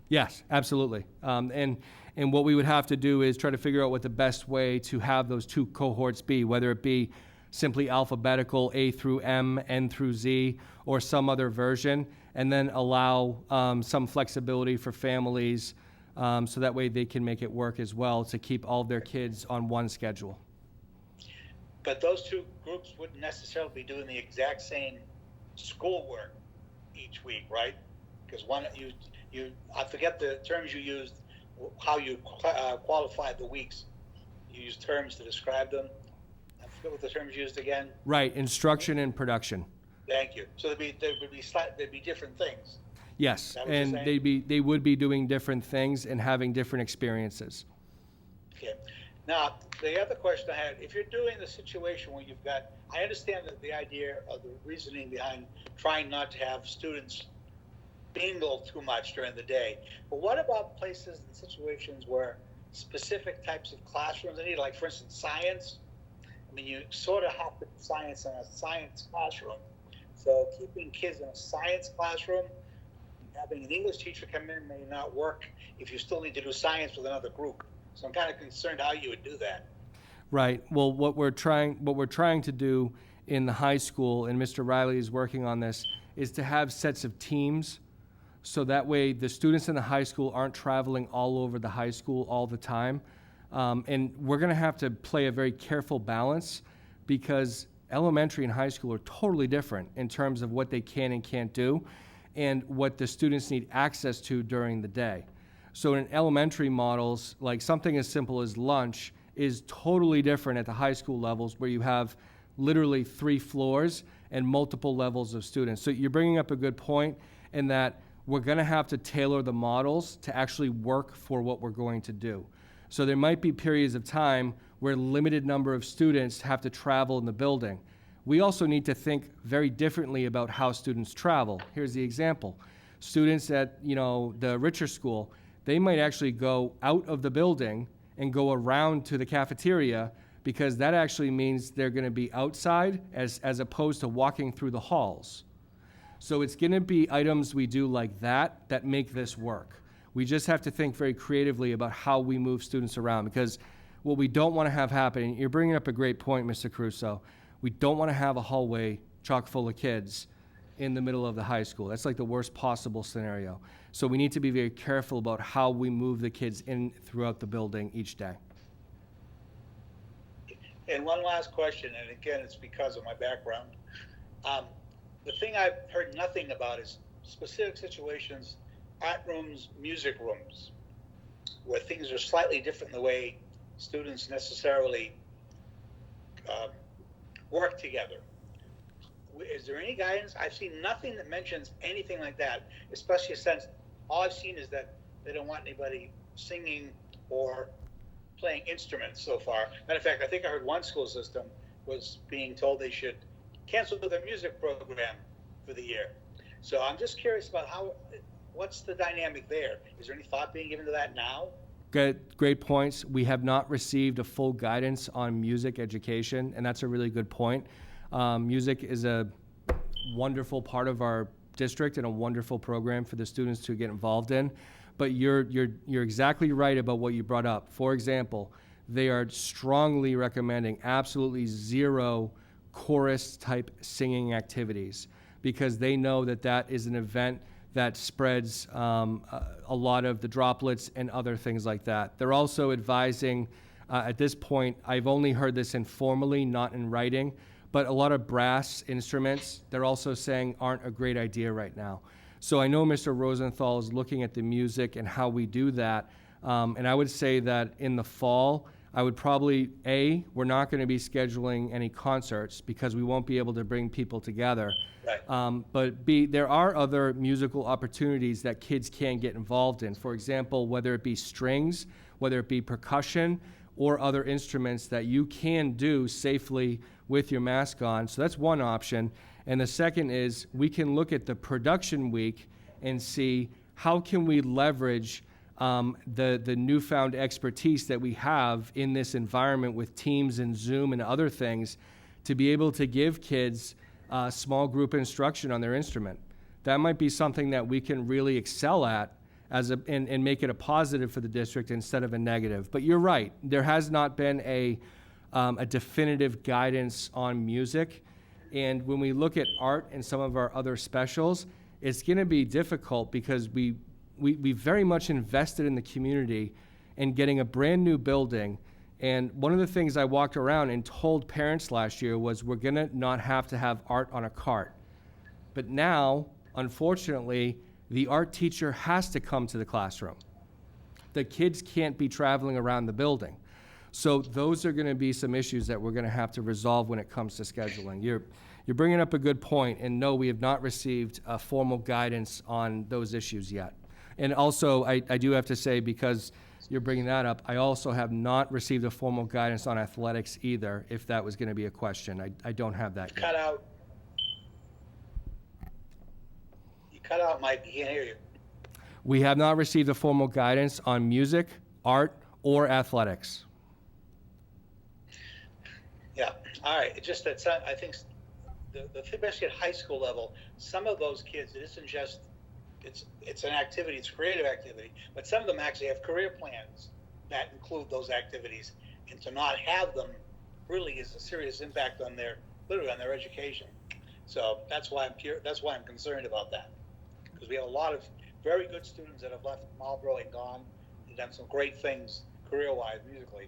Yes, absolutely. And what we would have to do is try to figure out what the best way to have those 2 cohorts be, whether it be simply alphabetical, A through M, N through Z, or some other version, and then allow some flexibility for families so that way they can make it work as well to keep all of their kids on one schedule. But those 2 groups wouldn't necessarily be doing the exact same schoolwork each week, right? Because one, I forget the terms you used, how you qualified the weeks. You used terms to describe them. I forget what the terms used again. Right, instruction and production. Thank you. So there'd be different things. Yes, Is that what you're and saying? they would be doing different things and having different experiences. Okay. Now, the other question I had, if you're doing the situation where you've got, I understand that the idea of the reasoning behind trying not to have students bingle too much during the day, but what about places and situations where specific types of classrooms are needed, like for instance, science? I mean, you sort of have to do science in a science classroom. So keeping kids in a science classroom, having an English teacher come in may not work if you still need to do science with another group. So I'm kind of concerned how you would do that. Right. Well, what we're trying to do in the high school, and Mr. Riley is working on this, is to have sets of teams, so that way the students in the high school aren't traveling all over the high school all the time. And we're going to have to play a very careful balance, because elementary and high school are totally different in terms of what they can and can't do and what the students need access to during the day. So in elementary models, like something as simple as lunch is totally different at the high school levels, where you have literally 3 floors and multiple levels of students. So you're bringing up a good point in that we're going to have to tailor the models to actually work for what we're going to do. So there might be periods of time where a limited number of students have to travel in the building. We also need to think very differently about how students travel. Here's the example. Students at, the richer school, they might actually go out of the building and go around to the cafeteria, because that actually means they're going to be outside as opposed to walking through the halls. So it's going to be items we do like that make this work. We just have to think very creatively about how we move students around, because what we don't want to have happen, and you're bringing up a great point, Mr. Caruso, we don't want to have a hallway chock full of kids in the middle of the high school. That's like the worst possible scenario. So we need to be very careful about how we move the kids in throughout the building each day. And one last question, and again, it's because of my background. The thing I've heard nothing about is specific situations, art rooms, music rooms, where things are slightly different in the way students necessarily work together. Is there any guidance? I've seen nothing that mentions anything like that, especially since all I've seen is that they don't want anybody singing or playing instruments so far. Matter of fact, I think I heard one school system was being told they should cancel their music program for the year. So I'm just curious about what's the dynamic there? Is there any thought being given to that now? Great points. We have not received a full guidance on music education, and that's a really good point. Music is a wonderful part of our district and a wonderful program for the students to get involved in. But you're exactly right about what you brought up. For example, they are strongly recommending absolutely 0 chorus-type singing activities, because they know that is an event that spreads a lot of the droplets and other things like that. They're also advising At this point, I've only heard this informally, not in writing, but a lot of brass instruments, they're also saying aren't a great idea right now. So I know Mr. Rosenthal is looking at the music and how we do that. And I would say that in the fall, I would probably, A, we're not going to be scheduling any concerts because we won't be able to bring people together. Right. But B, there are other musical opportunities that kids can get involved in. For example, whether it be strings, whether it be percussion, or other instruments that you can do safely with your mask on. So that's one option. And the second is we can look at the production week and see how can we leverage the newfound expertise that we have in this environment with Teams and Zoom and other things to be able to give kids small group instruction on their instrument. That might be something that we can really excel at and make it a positive for the district instead of a negative. But you're right, there has not been a definitive guidance on music. And when we look at art and some of our other specials, it's going to be difficult because we very much invested in the community and getting a brand new building. And one of the things I walked around and told parents last year was we're going to not have to have art on a cart. But now, unfortunately, the art teacher has to come to the classroom. The kids can't be traveling around the building. So those are going to be some issues that we're going to have to resolve when it comes to scheduling. You're bringing up a good point, and no, we have not received formal guidance on those issues yet. And also, I do have to say, because you're bringing that up, I also have not received a formal guidance on athletics either, if that was going to be a question. I don't have that yet. You cut out, Mike. You can't hear you. We have not received a formal guidance on music, art, or athletics. Yeah, all right. It's just that I think especially at high school level, some of those kids, it isn't just, it's an activity, it's a creative activity, but some of them actually have career plans that include those activities, and to not have them really is a serious impact on literally on their education. So that's why I'm concerned about that, because we have a lot of very good students that have left Marlborough and gone and done some great things career-wise, musically.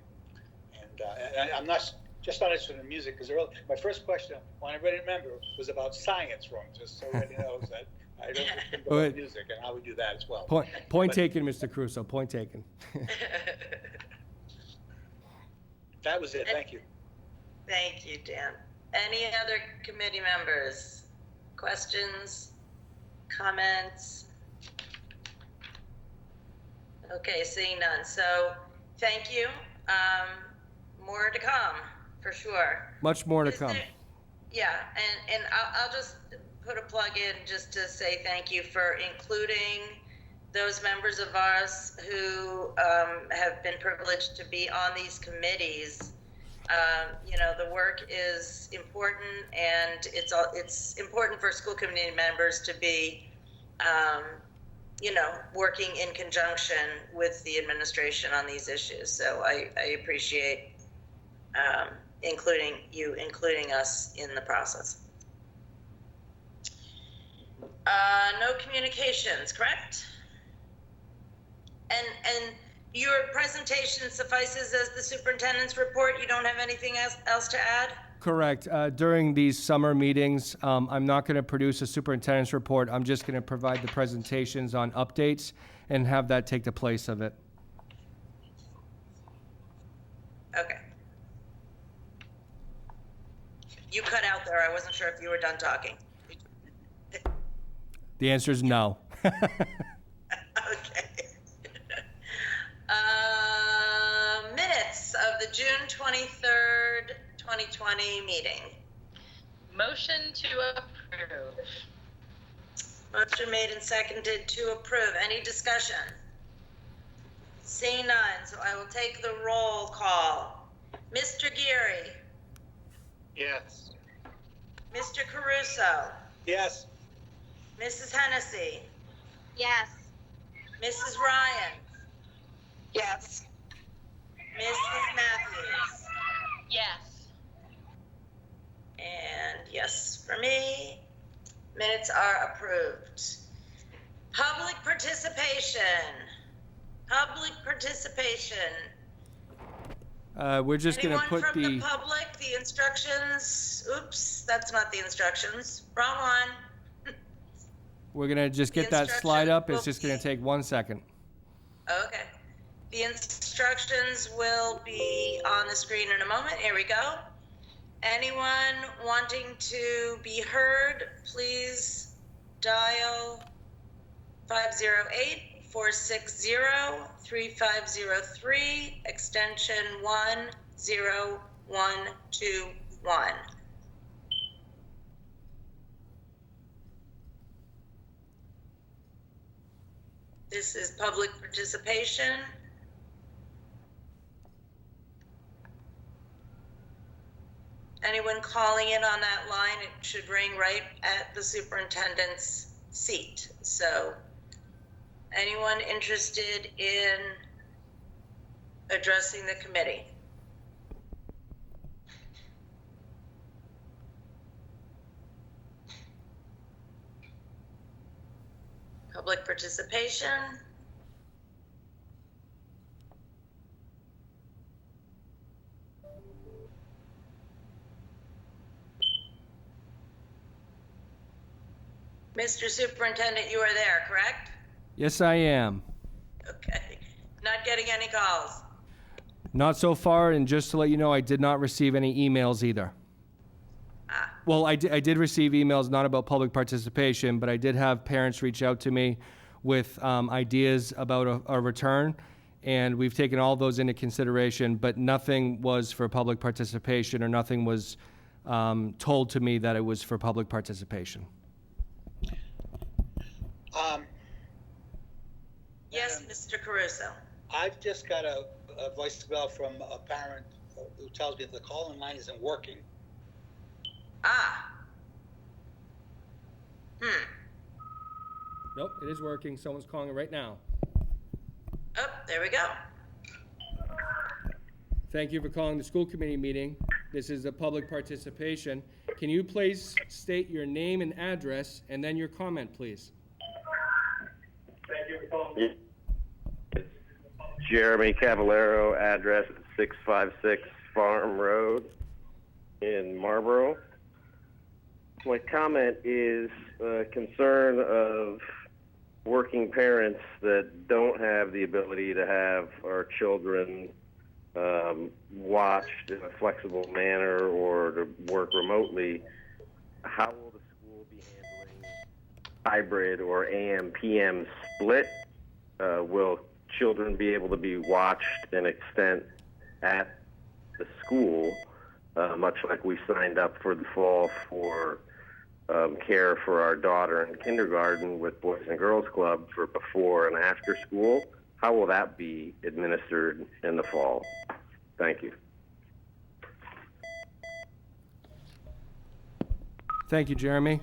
And I'm not interested in music, because my first question, when I read it, remember, was about science room, just so everybody knows that I don't think about music and how we do that as well. Point taken, Mr. Crusoe, point taken. That was it, thank you. Thank you, Dan. Any other committee members? Questions? Comments? Okay, seeing none. So, thank you. More to come, for sure. Much more to come. Yeah, and I'll just put a plug in just to say thank you for including those members of us who have been privileged to be on these committees. The work is important, and it's important for school committee members to be, working in conjunction with the administration on these issues. So I appreciate including us in the process. No communications, correct? And your presentation suffices as the superintendent's report? You don't have anything else to add? Correct. During these summer meetings, I'm not going to produce a superintendent's report. I'm just going to provide the presentations on updates and have that take the place of it. Okay. You cut out there. I wasn't sure if you were done talking. The answer is no. Okay. Minutes of the June 23rd, 2020 meeting. Motion to approve. Motion made and seconded to approve. Any discussion? Seeing none, so I will take the roll call. Mr. Geary. Yes. Mr. Caruso. Yes. Mrs. Hennessy. Yes. Mrs. Ryan. Yes. Mrs. Matthews. Yes. And yes for me. Minutes are approved. Public participation. Public participation. We're just gonna Anyone put from the the, public, the instructions, oops, that's not the instructions, wrong one. we're gonna just The get that slide up. It's instructions just gonna will take 1 second. Okay. The instructions will be on the screen in a moment. Here we go. Anyone wanting to be heard, please dial 508-460-3503, extension 10121. This is public participation. Anyone calling in on that line, it should ring right at the superintendent's seat. So anyone interested in addressing the committee? Public participation. Mr. Superintendent, you are there, correct? Yes, I am. Okay. Not getting any calls. Not so far, and just to let you know, I did not receive any emails either. Ah, Well, I did receive emails not about public participation, but I did have parents reach out to me with ideas about a return, and we've taken all those into consideration, but nothing was for public participation, or nothing was told to me that it was for public participation. yes, Mr. Caruso. I've just got a voicemail from a parent who tells me that the call-in line isn't working. Ah. Nope, it is working. Someone's calling it right now. Oh, there we go. Thank you for calling the school committee meeting. This is a public participation. Can you please state your name and address, and then your comment, please? Jeremy Cavallero, address 656 Farm Road in Marlborough. My comment is a concern of working parents that don't have the ability to have our children watched in a flexible manner or to work remotely. How will the school be handling hybrid or AM/PM split? Will children be able to be watched an extent at the school, much like we signed up for the fall for care for our daughter in kindergarten with Boys and Girls Club for before and after school? How will that be administered in the fall? Thank you. Thank you, Jeremy.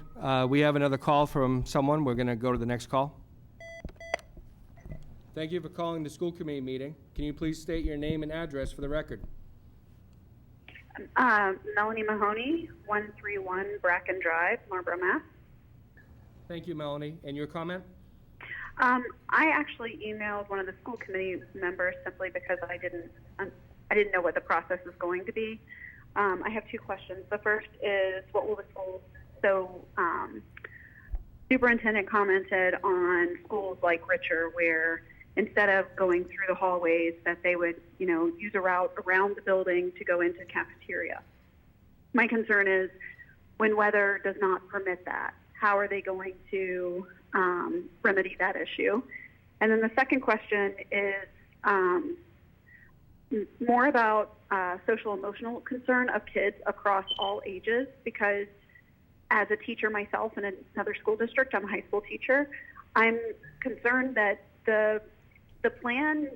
We have another call from someone. We're going to go to the next call. Thank you for calling the school committee meeting. Can you please state your name and address for the record? Melanie Mahoney, 131 Bracken Drive, Marlborough, Mass. Thank you, Melanie. And your comment? I actually emailed one of the school committee members simply because I didn't know what the process is going to be. I have two questions. The first is, what will the school? Superintendent commented on schools like Richer, where instead of going through the hallways, that they would, use a route around the building to go into cafeteria. My concern is, when weather does not permit that, how are they going to remedy that issue? And then the second question is more about social emotional concern of kids across all ages, because as a teacher myself in another school district, I'm a high school teacher, I'm concerned that the plan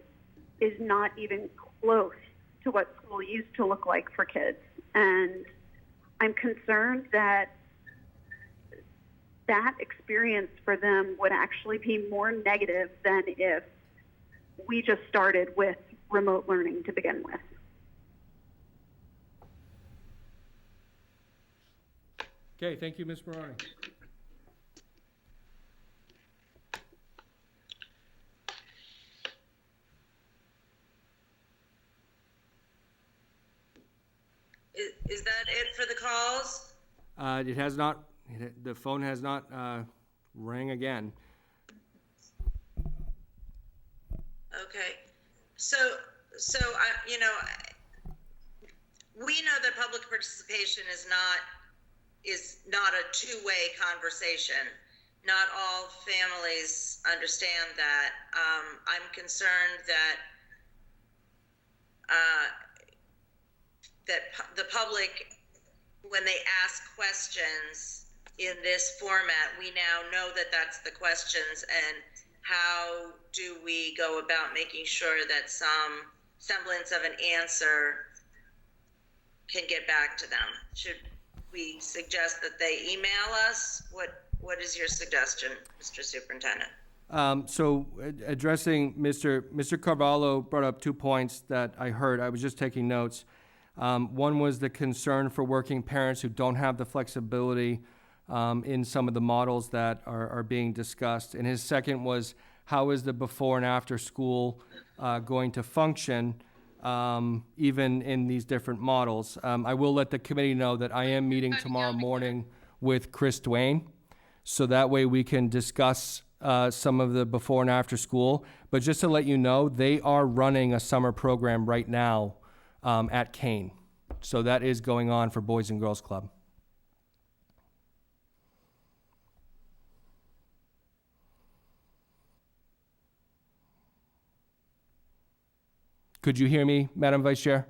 is not even close to what school used to look like for kids. And I'm concerned that that experience for them would actually be more negative than if we just started with remote learning to begin with. Okay, thank you, Ms. Maroney. Is that it for the calls? It has not, the phone has not rang again. Okay. So we know that public participation is not a two-way conversation. Not all families understand that. I'm concerned that the public, when they ask questions in this format, we now know that that's the questions, and how do we go about making sure that some semblance of an answer can get back to them? Should we suggest that they email us? What is your suggestion, Mr. Superintendent? So addressing Mr. Carvalho brought up 2 points that I heard. I was just taking notes. One was the concern for working parents who don't have the flexibility in some of the models that are being discussed. And his second was, how is the before and after school going to function even in these different models? I will let the committee know that I am meeting tomorrow morning with Chris Dwayne, so that way we can discuss some of the before and after school. But just to let you know, they are running a summer program right now at Kane. So that is going on for Boys and Girls Club. Could you hear me, Madam Vice Chair?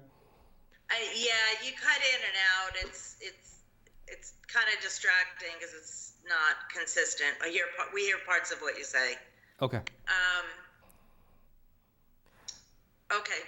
Yeah, you cut in and out. It's kind of distracting because it's not consistent. We hear parts of what you say. Okay. Okay.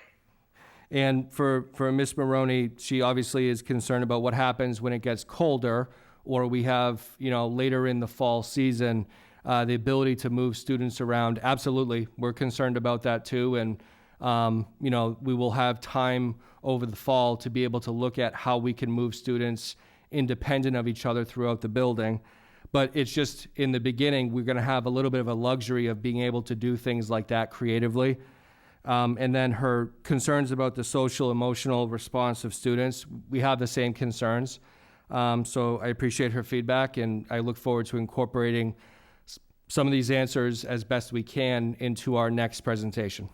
And for Ms. Maroney, she obviously is concerned about what happens when it gets colder, or we have, later in the fall season, the ability to move students around. Absolutely, we're concerned about that too. And we will have time over the fall to be able to look at how we can move students independent of each other throughout the building. But it's just in the beginning, we're going to have a little bit of a luxury of being able to do things like that creatively. And then her concerns about the social emotional response of students, we have the same concerns. So I appreciate her feedback, and I look forward to incorporating some of these answers as best we can into our next presentation.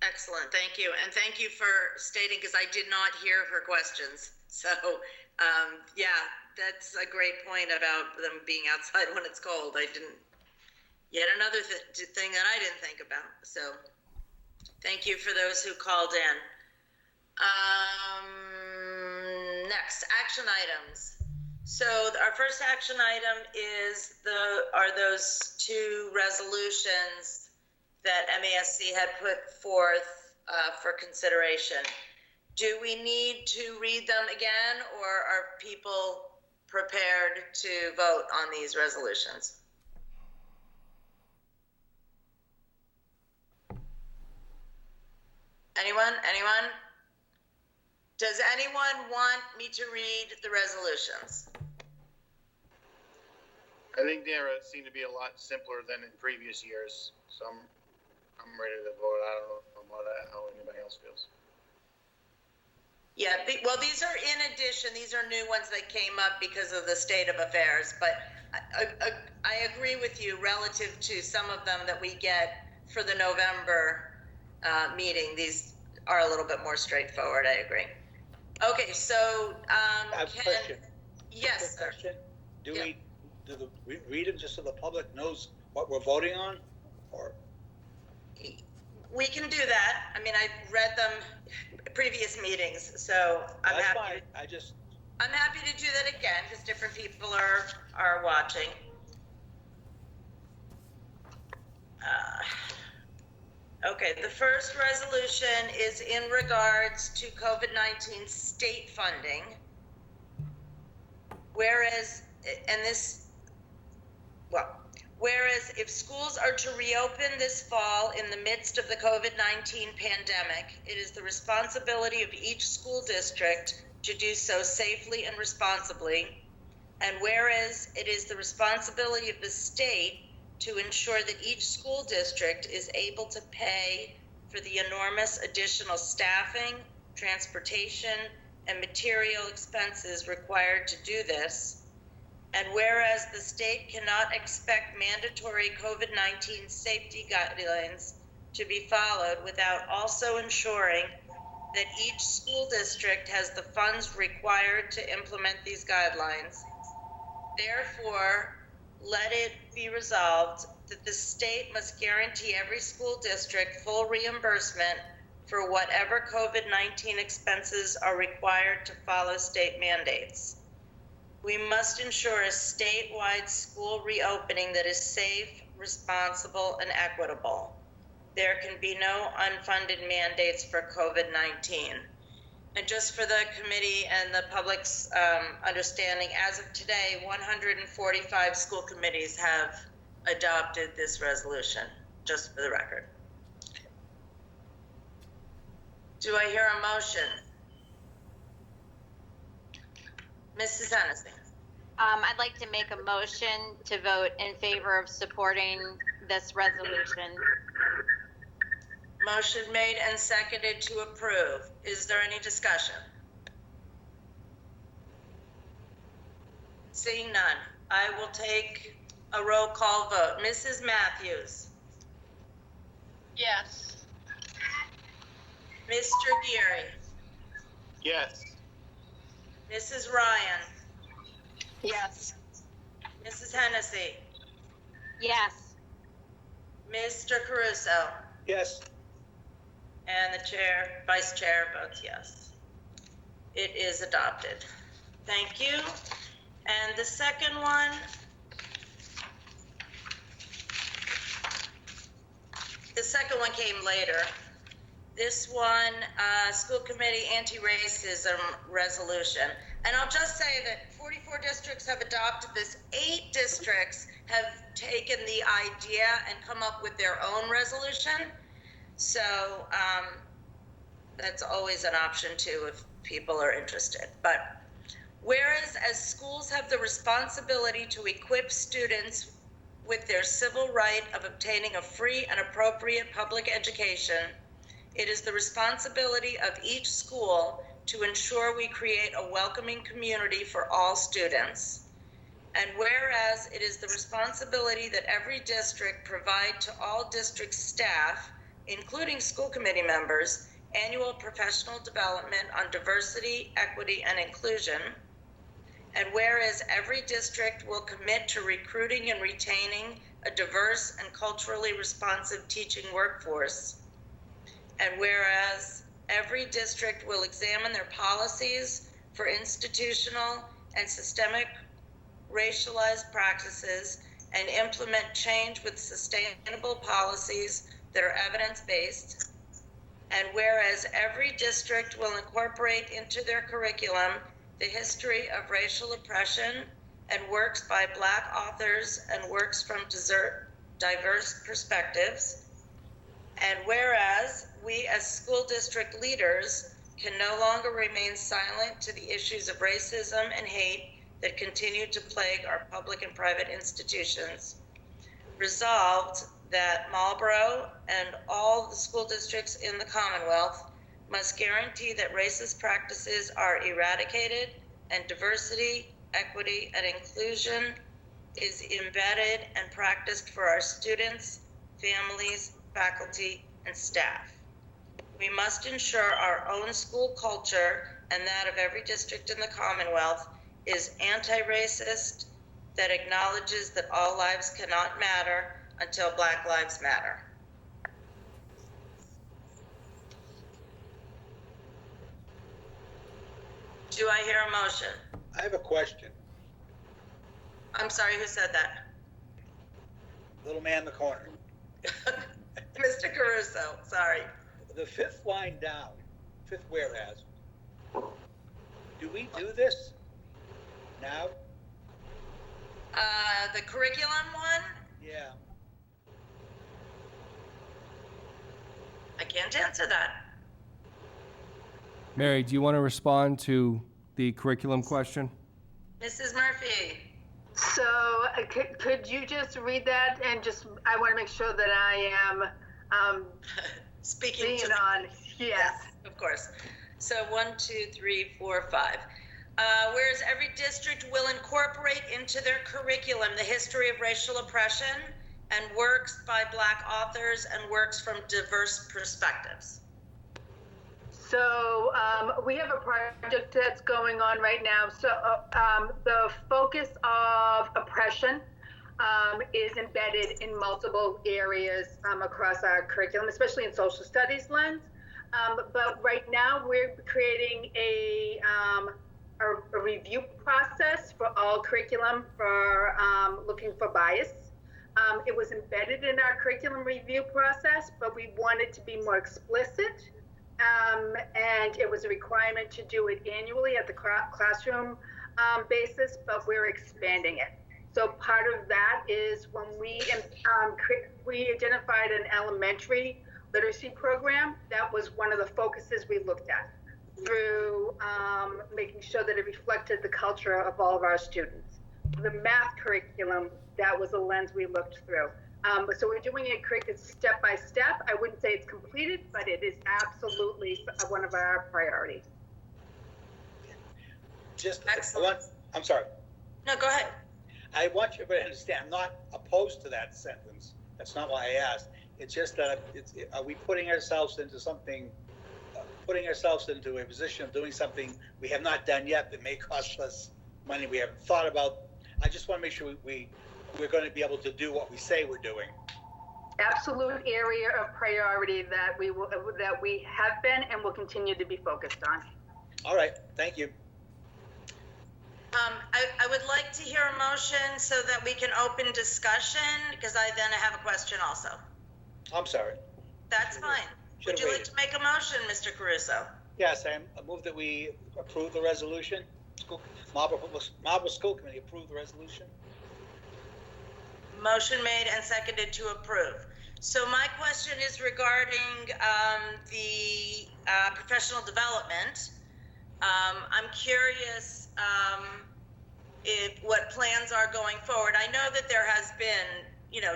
Excellent, thank you. And thank you for stating, because I did not hear her questions. So, yeah, that's a great point about them being outside when it's cold. Yet another thing that I didn't think about. So, thank you for those who called in. Next, action items. So, our first action item are those two resolutions that MASC had put forth for consideration. Do we need to read them again, or are people prepared to vote on these resolutions? Anyone? Does anyone want me to read the resolutions? I think they seem to be a lot simpler than in previous years, so I'm ready to vote. I don't know how anybody else feels. Yeah, well, these are in addition. These are new ones that came up because of the state of affairs. But I agree with you relative to some of them that we get for the November meeting. These are a little bit more straightforward. I agree. Okay, so I have a question. Yes, sir. Question. Do we read them just so the public knows what we're voting on, or? We can do that. I mean, I've read them previous meetings, so I'm That's happy. fine. I'm happy to do that again because different people are watching. Okay, the first resolution is in regards to COVID-19 state funding. Whereas if schools are to reopen this fall in the midst of the COVID-19 pandemic, it is the responsibility of each school district to do so safely and responsibly. And whereas it is the responsibility of the state to ensure that each school district is able to pay for the enormous additional staffing, transportation, and material expenses required to do this. And whereas the state cannot expect mandatory COVID-19 safety guidelines to be followed without also ensuring that each school district has the funds required to implement these guidelines. Therefore, let it be resolved that the state must guarantee every school district full reimbursement for whatever COVID-19 expenses are required to follow state mandates. We must ensure a statewide school reopening that is safe, responsible, and equitable. There can be no unfunded mandates for COVID-19. And just for the committee and the public's understanding, as of today, 145 school committees have adopted this resolution, just for the record. Do I hear a motion? Mrs. Hennessy. I'd like to make a motion to vote in favor of supporting this resolution. Motion made and seconded to approve. Is there any discussion? Seeing none, I will take a roll call vote. Mrs. Matthews. Yes. Mr. Geary. Yes. Mrs. Ryan. Yes. Mrs. Hennessy. Yes. Mr. Caruso. Yes. And the chair, vice chair votes yes. It is adopted. Thank you. And the second one, came later. This one, school committee anti-racism resolution. And I'll just say that 44 districts have adopted this. 8 districts have taken the idea and come up with their own resolution. So that's always an option too if people are interested. But whereas as schools have the responsibility to equip students with their civil right of obtaining a free and appropriate public education, it is the responsibility of each school to ensure we create a welcoming community for all students. And whereas it is the responsibility that every district provide to all district staff, including school committee members, annual professional development on diversity, equity, and inclusion. And whereas every district will commit to recruiting and retaining a diverse and culturally responsive teaching workforce. And whereas every district will examine their policies for institutional and systemic racialized practices and implement change with sustainable policies that are evidence-based. And whereas every district will incorporate into their curriculum the history of racial oppression and works by Black authors and works from diverse perspectives. And whereas we as school district leaders can no longer remain silent to the issues of racism and hate that continue to plague our public and private institutions. Resolved that Marlborough and all the school districts in the Commonwealth must guarantee that racist practices are eradicated and diversity, equity, and inclusion is embedded and practiced for our students, families, faculty, and staff. We must ensure our own school culture and that of every district in the Commonwealth is anti-racist, that acknowledges that all lives cannot matter until Black lives matter. Do I hear a motion? I have a question. I'm sorry, who said that? Little man in the corner. Mr. Caruso, sorry. The 5th line down, 5th whereas. Do we do this now? The curriculum one? Yeah. I can't answer that. Mary, do you want to respond to the curriculum question? Mrs. Murphy. So could you just read that and just, I want to make sure that I am Speaking to on, yes. Of course. So 1, 2, 3, 4, 5. Whereas every district will incorporate into their curriculum the history of racial oppression and works by Black authors and works from diverse perspectives. So we have a project that's going on right now. So the focus of oppression is embedded in multiple areas across our curriculum, especially in social studies lens. But right now we're creating a review process for all curriculum for looking for bias. It was embedded in our curriculum review process, but we wanted to be more explicit. And it was a requirement to do it annually at the classroom basis, but we're expanding it. So part of that is when we identified an elementary literacy program, that was one of the focuses we looked at through making sure that it reflected the culture of all of our students. The math curriculum, that was a lens we looked through. So we're doing it step by step. I wouldn't say it's completed, but it is absolutely one of our priorities. I'm sorry. No, go ahead. I want you to understand, I'm not opposed to that sentence. That's not why I asked. It's just that, are we putting ourselves into a position of doing something we have not done yet that may cost us money we haven't thought about? I just want to make sure we're going to be able to do what we say we're doing. Absolute area of priority that we have been and will continue to be focused on. All right, thank you. I would like to hear a motion so that we can open discussion, because I have a question also. I'm sorry. That's fine. Would you like to make a motion, Mr. Caruso? Yes, I move that we approve the resolution. Marlborough School Committee approve the resolution. Motion made and seconded to approve. So my question is regarding the professional development. I'm curious what plans are going forward. I know that there has been,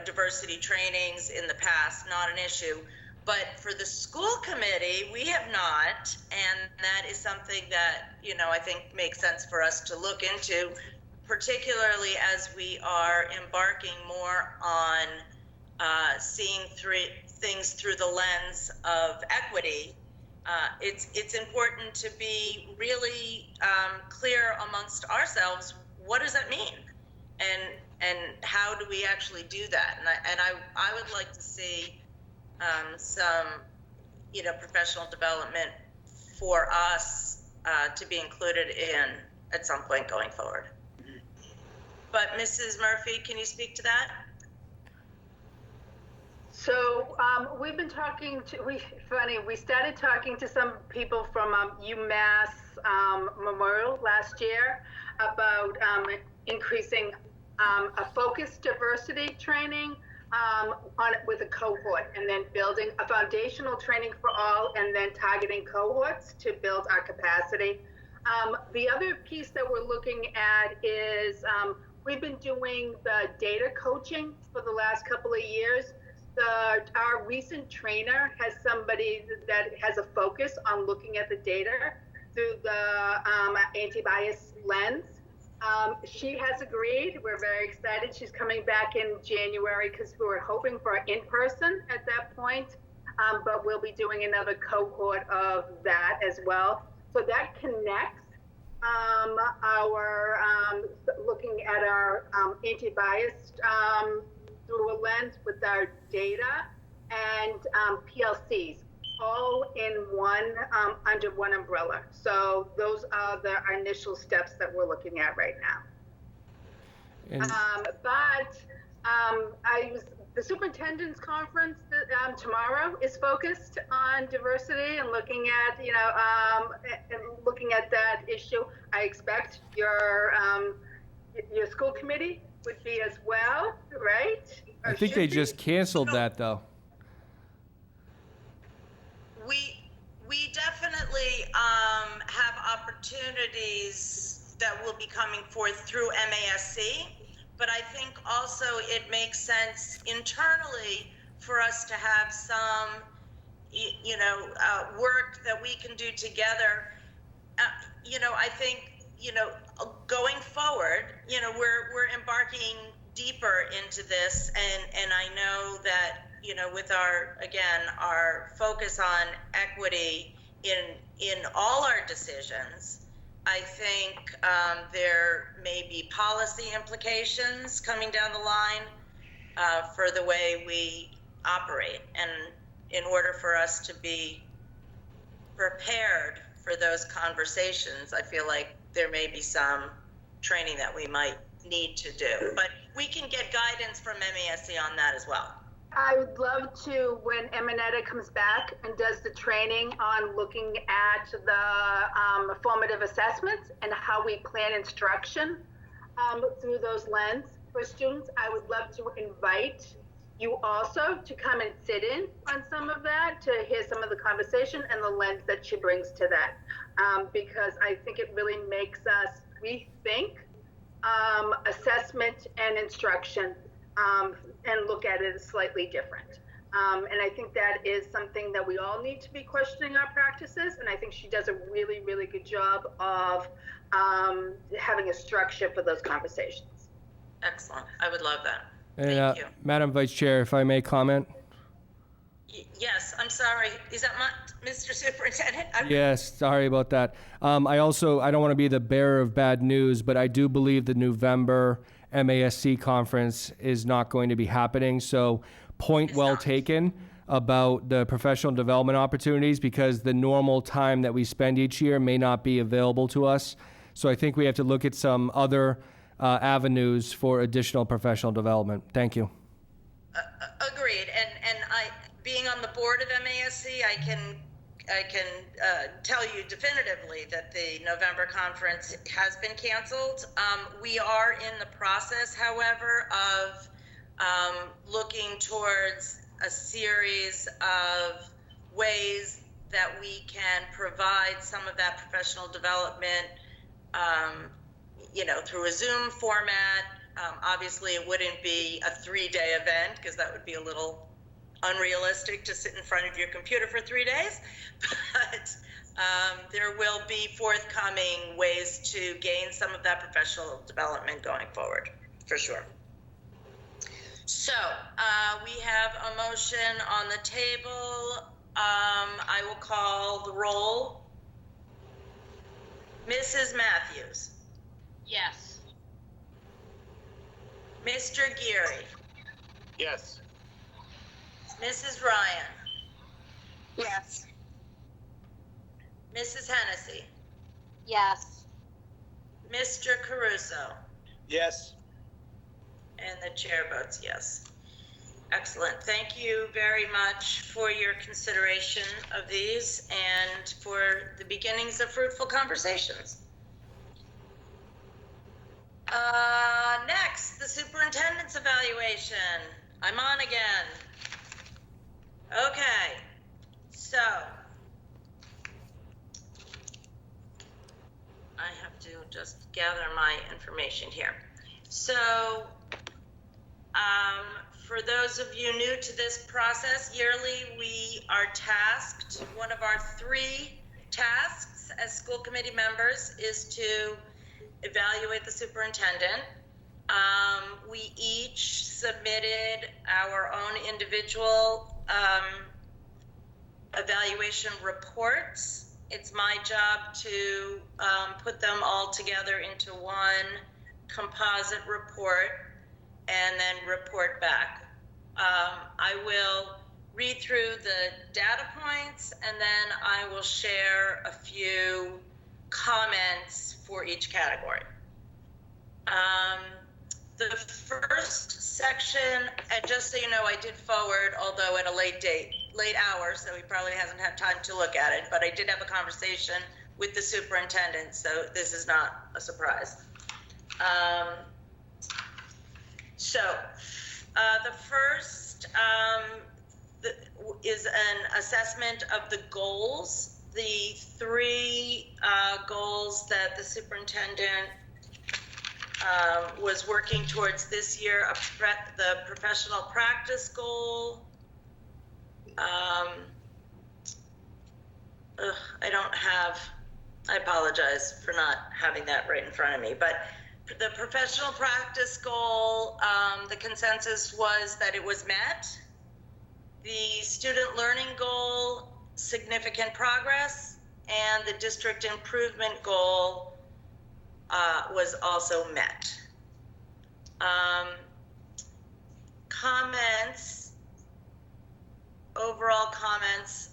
diversity trainings in the past, not an issue, but for the school committee, we have not, and that is something that, I think makes sense for us to look into, particularly as we are embarking more on seeing things through the lens of equity. It's important to be really clear amongst ourselves. What does that mean, and how do we actually do that? And I would like to see some professional development for us to be included in at some point going forward. But Mrs. Murphy, can you speak to that? So we've been talking to, we started talking to some people from UMass Memorial last year about increasing a focused diversity training with a cohort, and then building a foundational training for all, and then targeting cohorts to build our capacity. The other piece that we're looking at is we've been doing the data coaching for the last couple of years. Our recent trainer has somebody that has a focus on looking at the data through the anti-bias lens. She has agreed. We're very excited. She's coming back in January because we were hoping for in-person at that point, but we'll be doing another cohort of that as well. So that connects our looking at our anti-bias through a lens with our data and PLCs, all in one, under one umbrella. So those are the initial steps that we're looking at right now. And the superintendent's conference tomorrow is focused on diversity and looking at, looking at that issue. I expect your school committee would be as well, right? I think they just canceled that, though. We definitely have opportunities that will be coming forth through MASC, but I think also it makes sense internally for us to have some work that we can do together. I think, going forward, we're embarking deeper into this, and I know that, with our focus on equity in all our decisions, I think there may be policy implications coming down the line for the way we operate. And in order for us to be prepared for those conversations, I feel like there may be some training that we might need to do. But we can get guidance from MASC on that as well. I would love to, when Eminetta comes back and does the training on looking at the formative assessments and how we plan instruction through those lens for students, I would love to invite you also to come and sit in on some of that, to hear some of the conversation and the lens that she brings to that. Because I think it really makes us rethink assessment and instruction and look at it slightly different. And I think that is something that we all need to be questioning our practices. And I think she does a really, really good job of having a structure for those conversations. Excellent. I would love that. And, Thank you. Madam Vice Chair, if I may comment. Yes, I'm sorry. Is that Mr. Superintendent? Yes, sorry about that. I don't want to be the bearer of bad news, but I do believe the November MASC conference is not going to be happening. So point well taken about the professional development opportunities, because the normal time that we spend each year may not be available to us. So I think we have to look at some other avenues for additional professional development. Thank you. Agreed. And I, being on the board of MASC, I can tell you definitively that the November conference has been canceled. We are in the process, however, of looking towards a series of ways that we can provide some of that professional development, through a Zoom format. Obviously, it wouldn't be a 3-day event, because that would be a little unrealistic to sit in front of your computer for 3 days. But there will be forthcoming ways to gain some of that professional development going forward, for sure. So we have a motion on the table. I will call the roll. Mrs. Matthews. Yes. Mr. Geary. Yes. Mrs. Ryan. Yes. Mrs. Hennessy. Yes. Mr. Caruso. Yes. And the chair votes yes. Excellent. Thank you very much for your consideration of these and for the beginnings of fruitful conversations. Next, the superintendent's evaluation. I'm on again. Okay, so I have to just gather my information here. So, for those of you new to this process, yearly we are tasked, one of our 3 tasks as school committee members is to evaluate the superintendent. We each submitted our own individual evaluation reports. It's my job to put them all together into one composite report and then report back. I will read through the data points and then I will share a few comments for each category. The first section, and just so you know, I did forward, although at a late hour, so he probably hasn't had time to look at it, but I did have a conversation with the superintendent, so this is not a surprise. The first is an assessment of the goals, the 3 goals that the superintendent was working towards this year: the professional practice goal, I apologize for not having that right in front of me, but the professional practice goal, the consensus was that it was met. The student learning goal, significant progress, and the district improvement goal was also met. Comments, overall comments.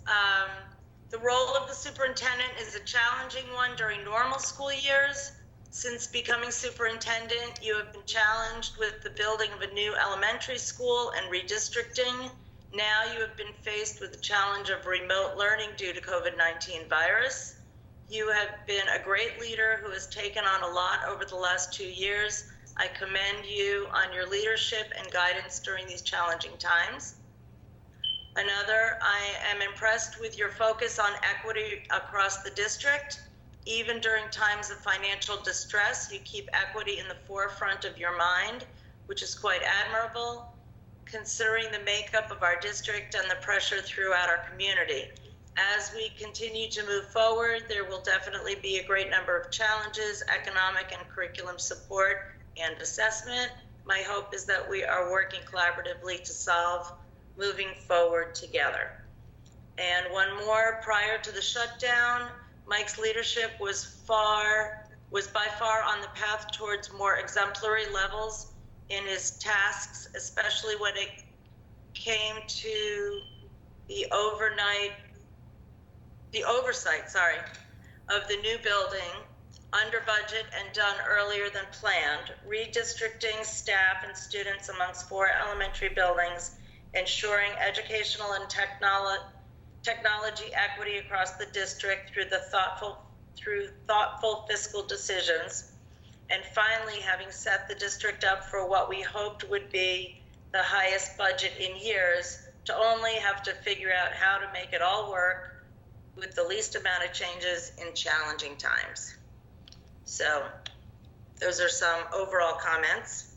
The role of the superintendent is a challenging one during normal school years. Since becoming superintendent, you have been challenged with the building of a new elementary school and redistricting. Now you have been faced with the challenge of remote learning due to COVID-19 virus. You have been a great leader who has taken on a lot over the last 2 years. I commend you on your leadership and guidance during these challenging times. Another, I am impressed with your focus on equity across the district. Even during times of financial distress, you keep equity in the forefront of your mind, which is quite admirable, considering the makeup of our district and the pressure throughout our community. As we continue to move forward, there will definitely be a great number of challenges, economic and curriculum support and assessment. My hope is that we are working collaboratively to solve moving forward together. And one more, prior to the shutdown, Mike's leadership was by far on the path towards more exemplary levels in his tasks, especially when it came to the oversight of the new building, under budget and done earlier than planned, redistricting staff and students amongst 4 elementary buildings, ensuring educational and technology equity across the district through thoughtful fiscal decisions, and finally having set the district up for what we hoped would be the highest budget in years, to only have to figure out how to make it all work with the least amount of changes in challenging times. So those are some overall comments.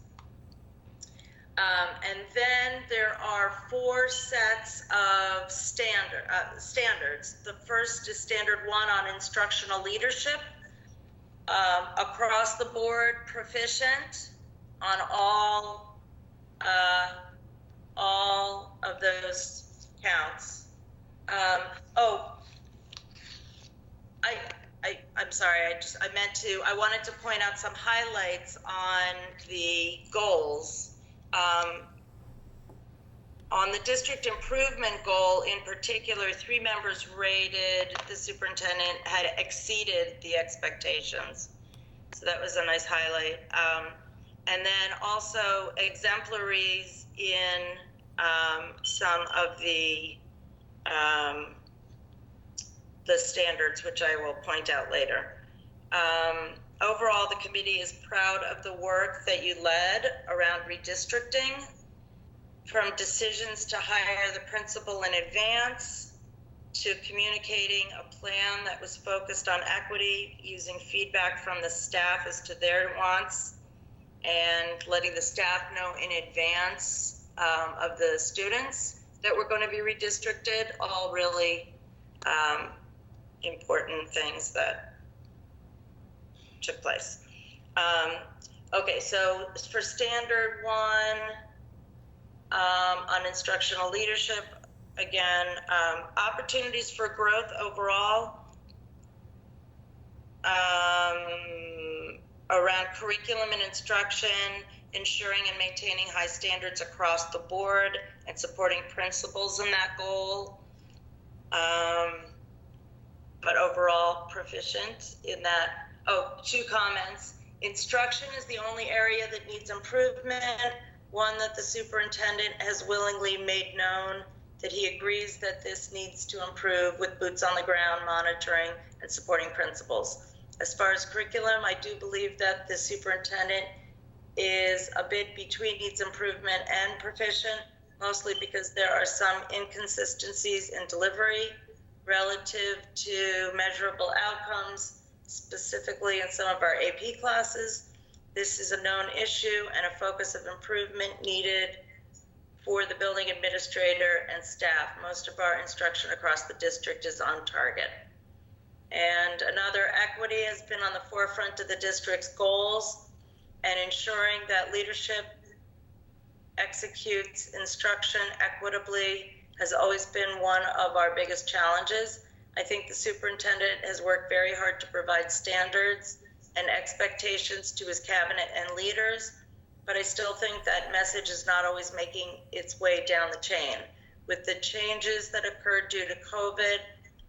And then there are 4 sets of standards. The first is standard 1 on instructional leadership. Across the board, proficient on all of those counts. I'm sorry, I wanted to point out some highlights on the goals. On the district improvement goal in particular, 3 members rated the superintendent had exceeded the expectations. So that was a nice highlight. And then also exemplaries in some of the standards, which I will point out later. Overall, the committee is proud of the work that you led around redistricting, from decisions to hire the principal in advance, to communicating a plan that was focused on equity, using feedback from the staff as to their wants, and letting the staff know in advance of the students that were going to be redistricted, all really important things that took place. Okay, so for standard 1 on instructional leadership, again, opportunities for growth overall, around curriculum and instruction, ensuring and maintaining high standards across the board, and supporting principals in that goal. But overall proficient in that. 2 comments. Instruction is the only area that needs improvement, one that the superintendent has willingly made known that he agrees that this needs to improve with boots on the ground monitoring and supporting principals. As far as curriculum, I do believe that the superintendent is a bit between needs improvement and proficient, mostly because there are some inconsistencies in delivery relative to measurable outcomes, specifically in some of our AP classes. This is a known issue and a focus of improvement needed for the building administrator and staff. Most of our instruction across the district is on target. And another, equity has been on the forefront of the district's goals, and ensuring that leadership executes instruction equitably has always been one of our biggest challenges. I think the superintendent has worked very hard to provide standards and expectations to his cabinet and leaders, but I still think that message is not always making its way down the chain. With the changes that occurred due to COVID,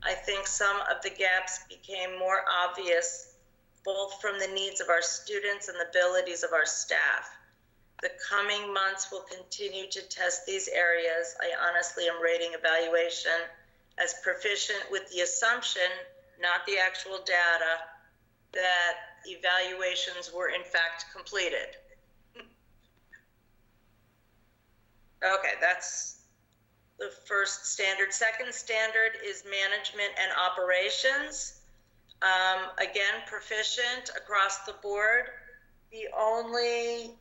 I think some of the gaps became more obvious, both from the needs of our students and the abilities of our staff. The coming months will continue to test these areas. I honestly am rating evaluation as proficient with the assumption, not the actual data, that evaluations were in fact completed. Okay, that's the first standard. Second standard is management and operations. Again, proficient across the board. The only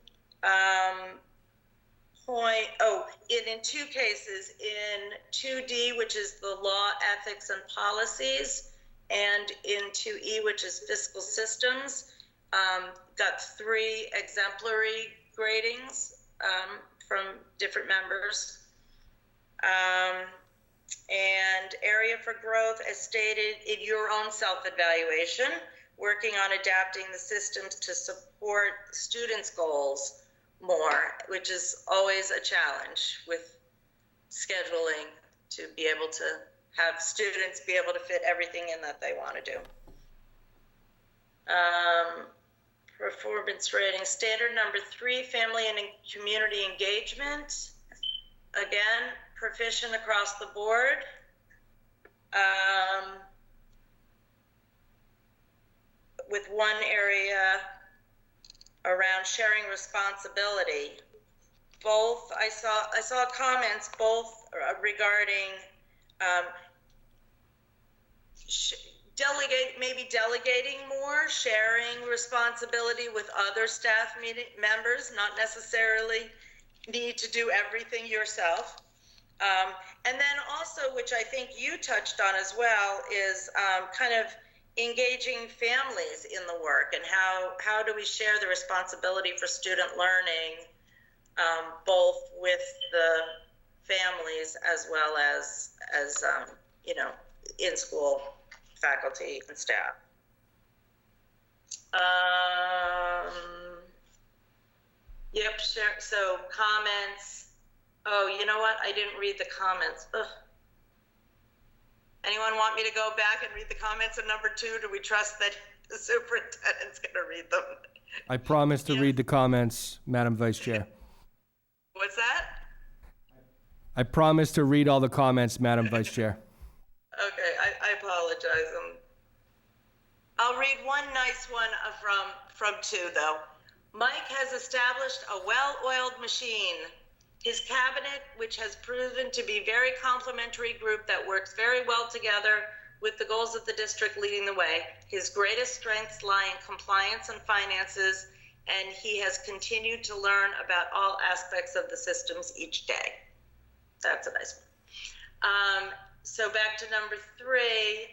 in two cases, in 2D, which is the law, ethics, and policies, and in 2E, which is fiscal systems, got 3 exemplary gradings from different members. And area for growth, as stated in your own self-evaluation, working on adapting the systems to support students' goals more, which is always a challenge with scheduling, to be able to have students be able to fit everything in that they want to do. Performance rating, standard number 3, family and community engagement. Again, proficient across the board. With one area around sharing responsibility. Both, I saw comments both regarding delegating more, sharing responsibility with other staff members, not necessarily need to do everything yourself. And then also, which I think you touched on as well, is kind of engaging families in the work, and how do we share the responsibility for student learning, both with the families as well as in school faculty and staff. Yep, sure. So comments. Oh, you know what? I didn't read the comments. Ugh. Anyone want me to go back and read the comments on number 2? Do we trust that the superintendent's going to read them? I promise to read the comments, Madam Vice Chair. What's that? I promise to read all the comments, Madam Vice Chair. Okay, I apologize. I'll read one nice one from 2, though. Mike has established a well-oiled machine. His cabinet, which has proven to be a very complementary group that works very well together with the goals of the district leading the way. His greatest strengths lie in compliance and finances, and he has continued to learn about all aspects of the systems each day. That's a nice one. So back to number 3,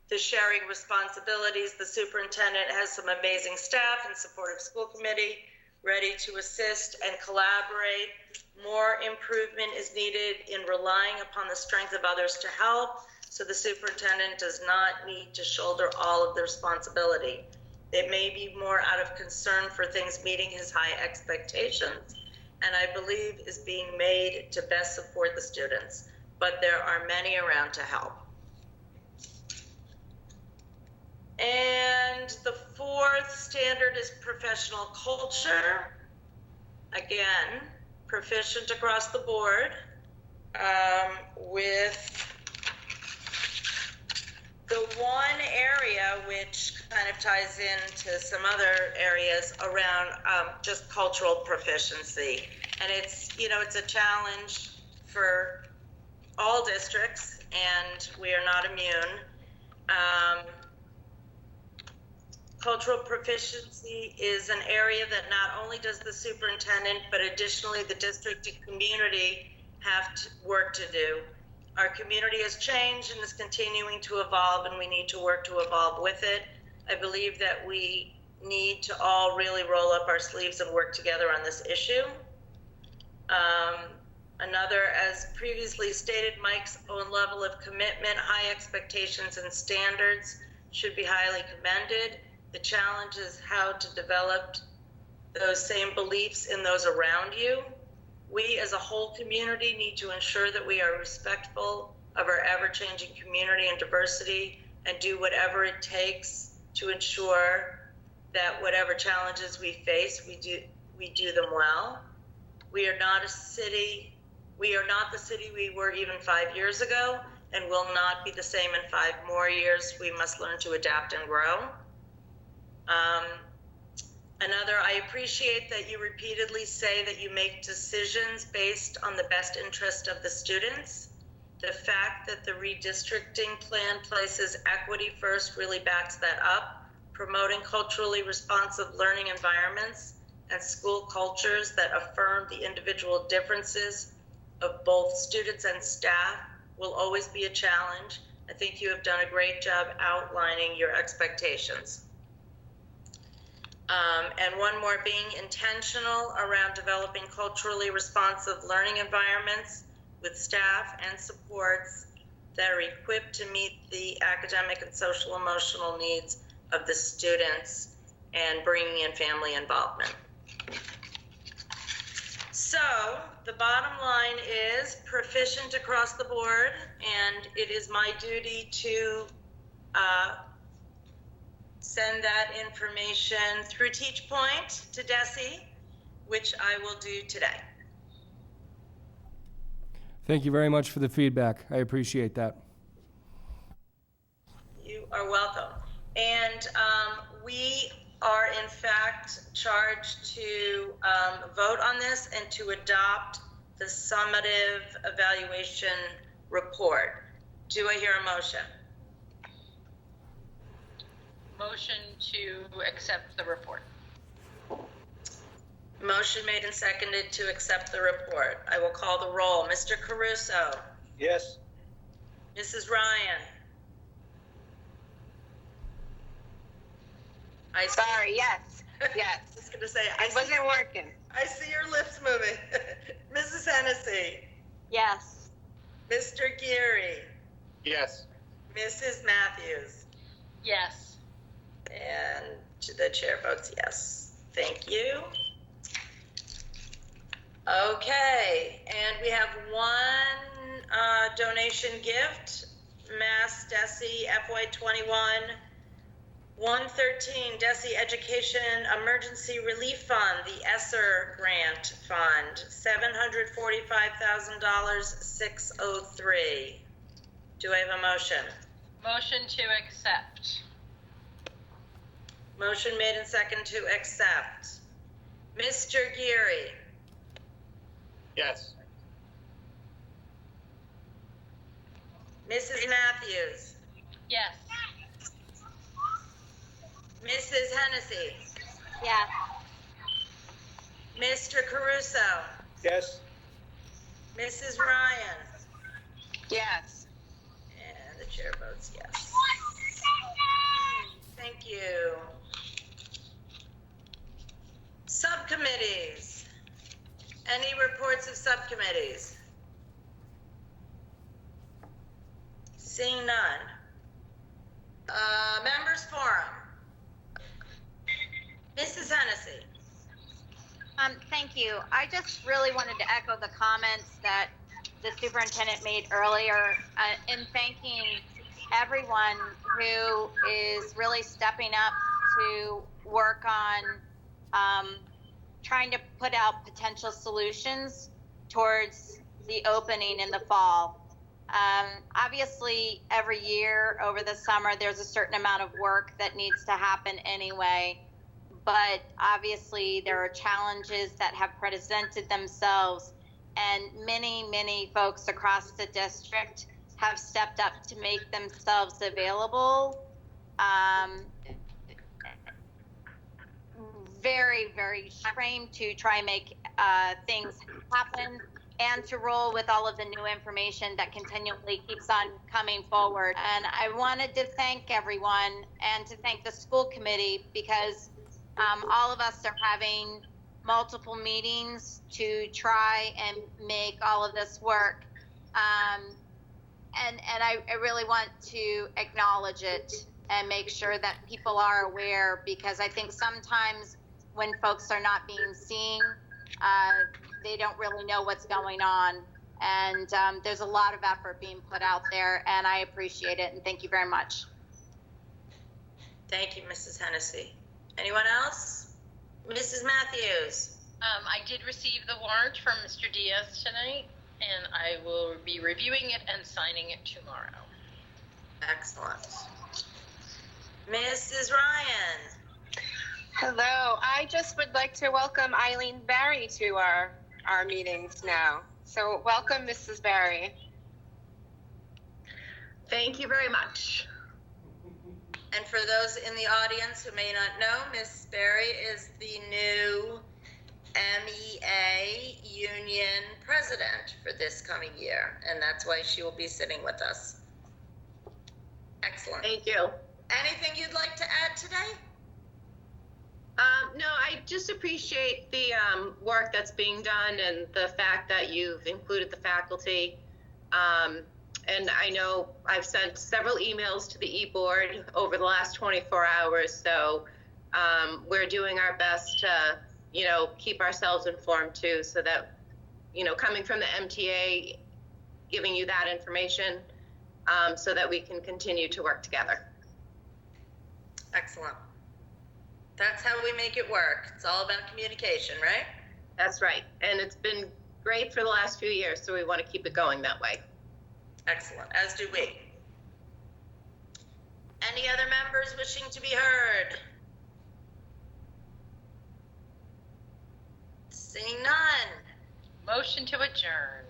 the sharing responsibilities. The superintendent has some amazing staff and supportive school committee ready to assist and collaborate. More improvement is needed in relying upon the strength of others to help, so the superintendent does not need to shoulder all of the responsibility. It may be more out of concern for things meeting his high expectations, and I believe is being made to best support the students, but there are many around to help. And the 4th standard is professional culture. Again, proficient across the board, with the one area which kind of ties into some other areas around just cultural proficiency. And it's a challenge for all districts, and we are not immune. Cultural proficiency is an area that not only does the superintendent, but additionally the district and community have work to do. Our community has changed and is continuing to evolve, and we need to work to evolve with it. I believe that we need to all really roll up our sleeves and work together on this issue. Another, as previously stated, Mike's own level of commitment, high expectations and standards should be highly commended. The challenge is how to develop those same beliefs in those around you. We as a whole community need to ensure that we are respectful of our ever-changing community and diversity and do whatever it takes to ensure that whatever challenges we face, we do them well. We are not the city we were even 5 years ago, and will not be the same in 5 more years. We must learn to adapt and grow. Another, I appreciate that you repeatedly say that you make decisions based on the best interest of the students. The fact that the redistricting plan places equity first really backs that up. Promoting culturally responsive learning environments and school cultures that affirm the individual differences of both students and staff will always be a challenge. I think you have done a great job outlining your expectations. And one more, being intentional around developing culturally responsive learning environments with staff and supports that are equipped to meet the academic and social emotional needs of the students and bringing in family involvement. So the bottom line is proficient across the board, and it is my duty to send that information through TeachPoint to Desi, which I will do today. Thank you very much for the feedback. I appreciate that. You are welcome. And we are in fact charged to vote on this and to adopt the summative evaluation report. Do I hear a motion? Motion to accept the report. Motion made and seconded to accept the report. I will call the roll. Mr. Caruso. Yes. Mrs. Ryan. Sorry, yes. Yes. I was going to say, It wasn't working. I see your lips moving. Mrs. Hennessy. Yes. Mr. Geary. Yes. Mrs. Matthews. Yes. And the chair votes yes. Thank you. Okay, and we have one donation gift, Mass Desi FY21 113 Desi Education Emergency Relief Fund, the ESSER Grant Fund, $745,603. Do I have a motion? Motion to accept. Motion made and second to accept. Mr. Geary. Yes. Mrs. Matthews. Yes. Mrs. Hennessy. Yes. Mr. Caruso. Yes. Mrs. Ryan. Yes. And the chair votes yes. Thank you. Subcommittees. Any reports of subcommittees? Seeing none. Members forum. Mrs. Hennessy. Thank you. I just really wanted to echo the comments that the superintendent made earlier in thanking everyone who is really stepping up to work on trying to put out potential solutions towards the opening in the fall. Obviously, every year over the summer, there's a certain amount of work that needs to happen anyway. But obviously, there are challenges that have presented themselves, and many folks across the district have stepped up to make themselves available. Very trained to try and make things happen. and to roll with all of the new information that continually keeps on coming forward. And I wanted to thank everyone and to thank the school committee because all of us are having multiple meetings to try and make all of this work. And I really want to acknowledge it and make sure that people are aware, because I think sometimes when folks are not being seen, they don't really know what's going on. And there's a lot of effort being put out there, and I appreciate it. And thank you very much. Thank you, Mrs. Hennessy. Anyone else? Mrs. Matthews. I did receive the warrant from Mr. Diaz tonight, and I will be reviewing it and signing it tomorrow. Excellent. Mrs. Ryan. Hello. I just would like to welcome Eileen Barry to our meetings now. So welcome, Mrs. Barry. Thank you very much. And for those in the audience who may not know, Miss Berry is the new MEA Union President for this coming year, and that's why she will be sitting with us. Excellent. Thank you. Anything you'd like to add today? No, I just appreciate the work that's being done and the fact that you've included the faculty. And I know I've sent several emails to the e-board over the last 24 hours, so we're doing our best to, keep ourselves informed too, so that, coming from the MTA, giving you that information so that we can continue to work together. Excellent. That's how we make it work. It's all about communication, right? That's right. And it's been great for the last few years, so we want to keep it going that way. Excellent, as do we. Any other members wishing to be heard? Seeing none. Motion to adjourn.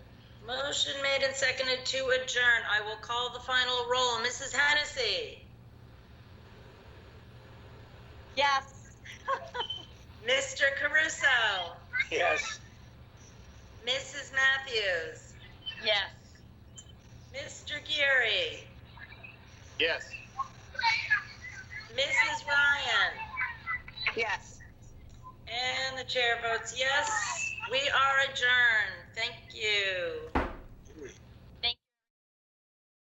Motion made and seconded to adjourn. I will call the final roll. Mrs. Hennessy. Yes. Mr. Caruso. Yes. Mrs. Matthews. Yes. Mr. Geary. Yes. Mrs. Ryan. Yes. And the chair votes yes. We are adjourned. Thank you.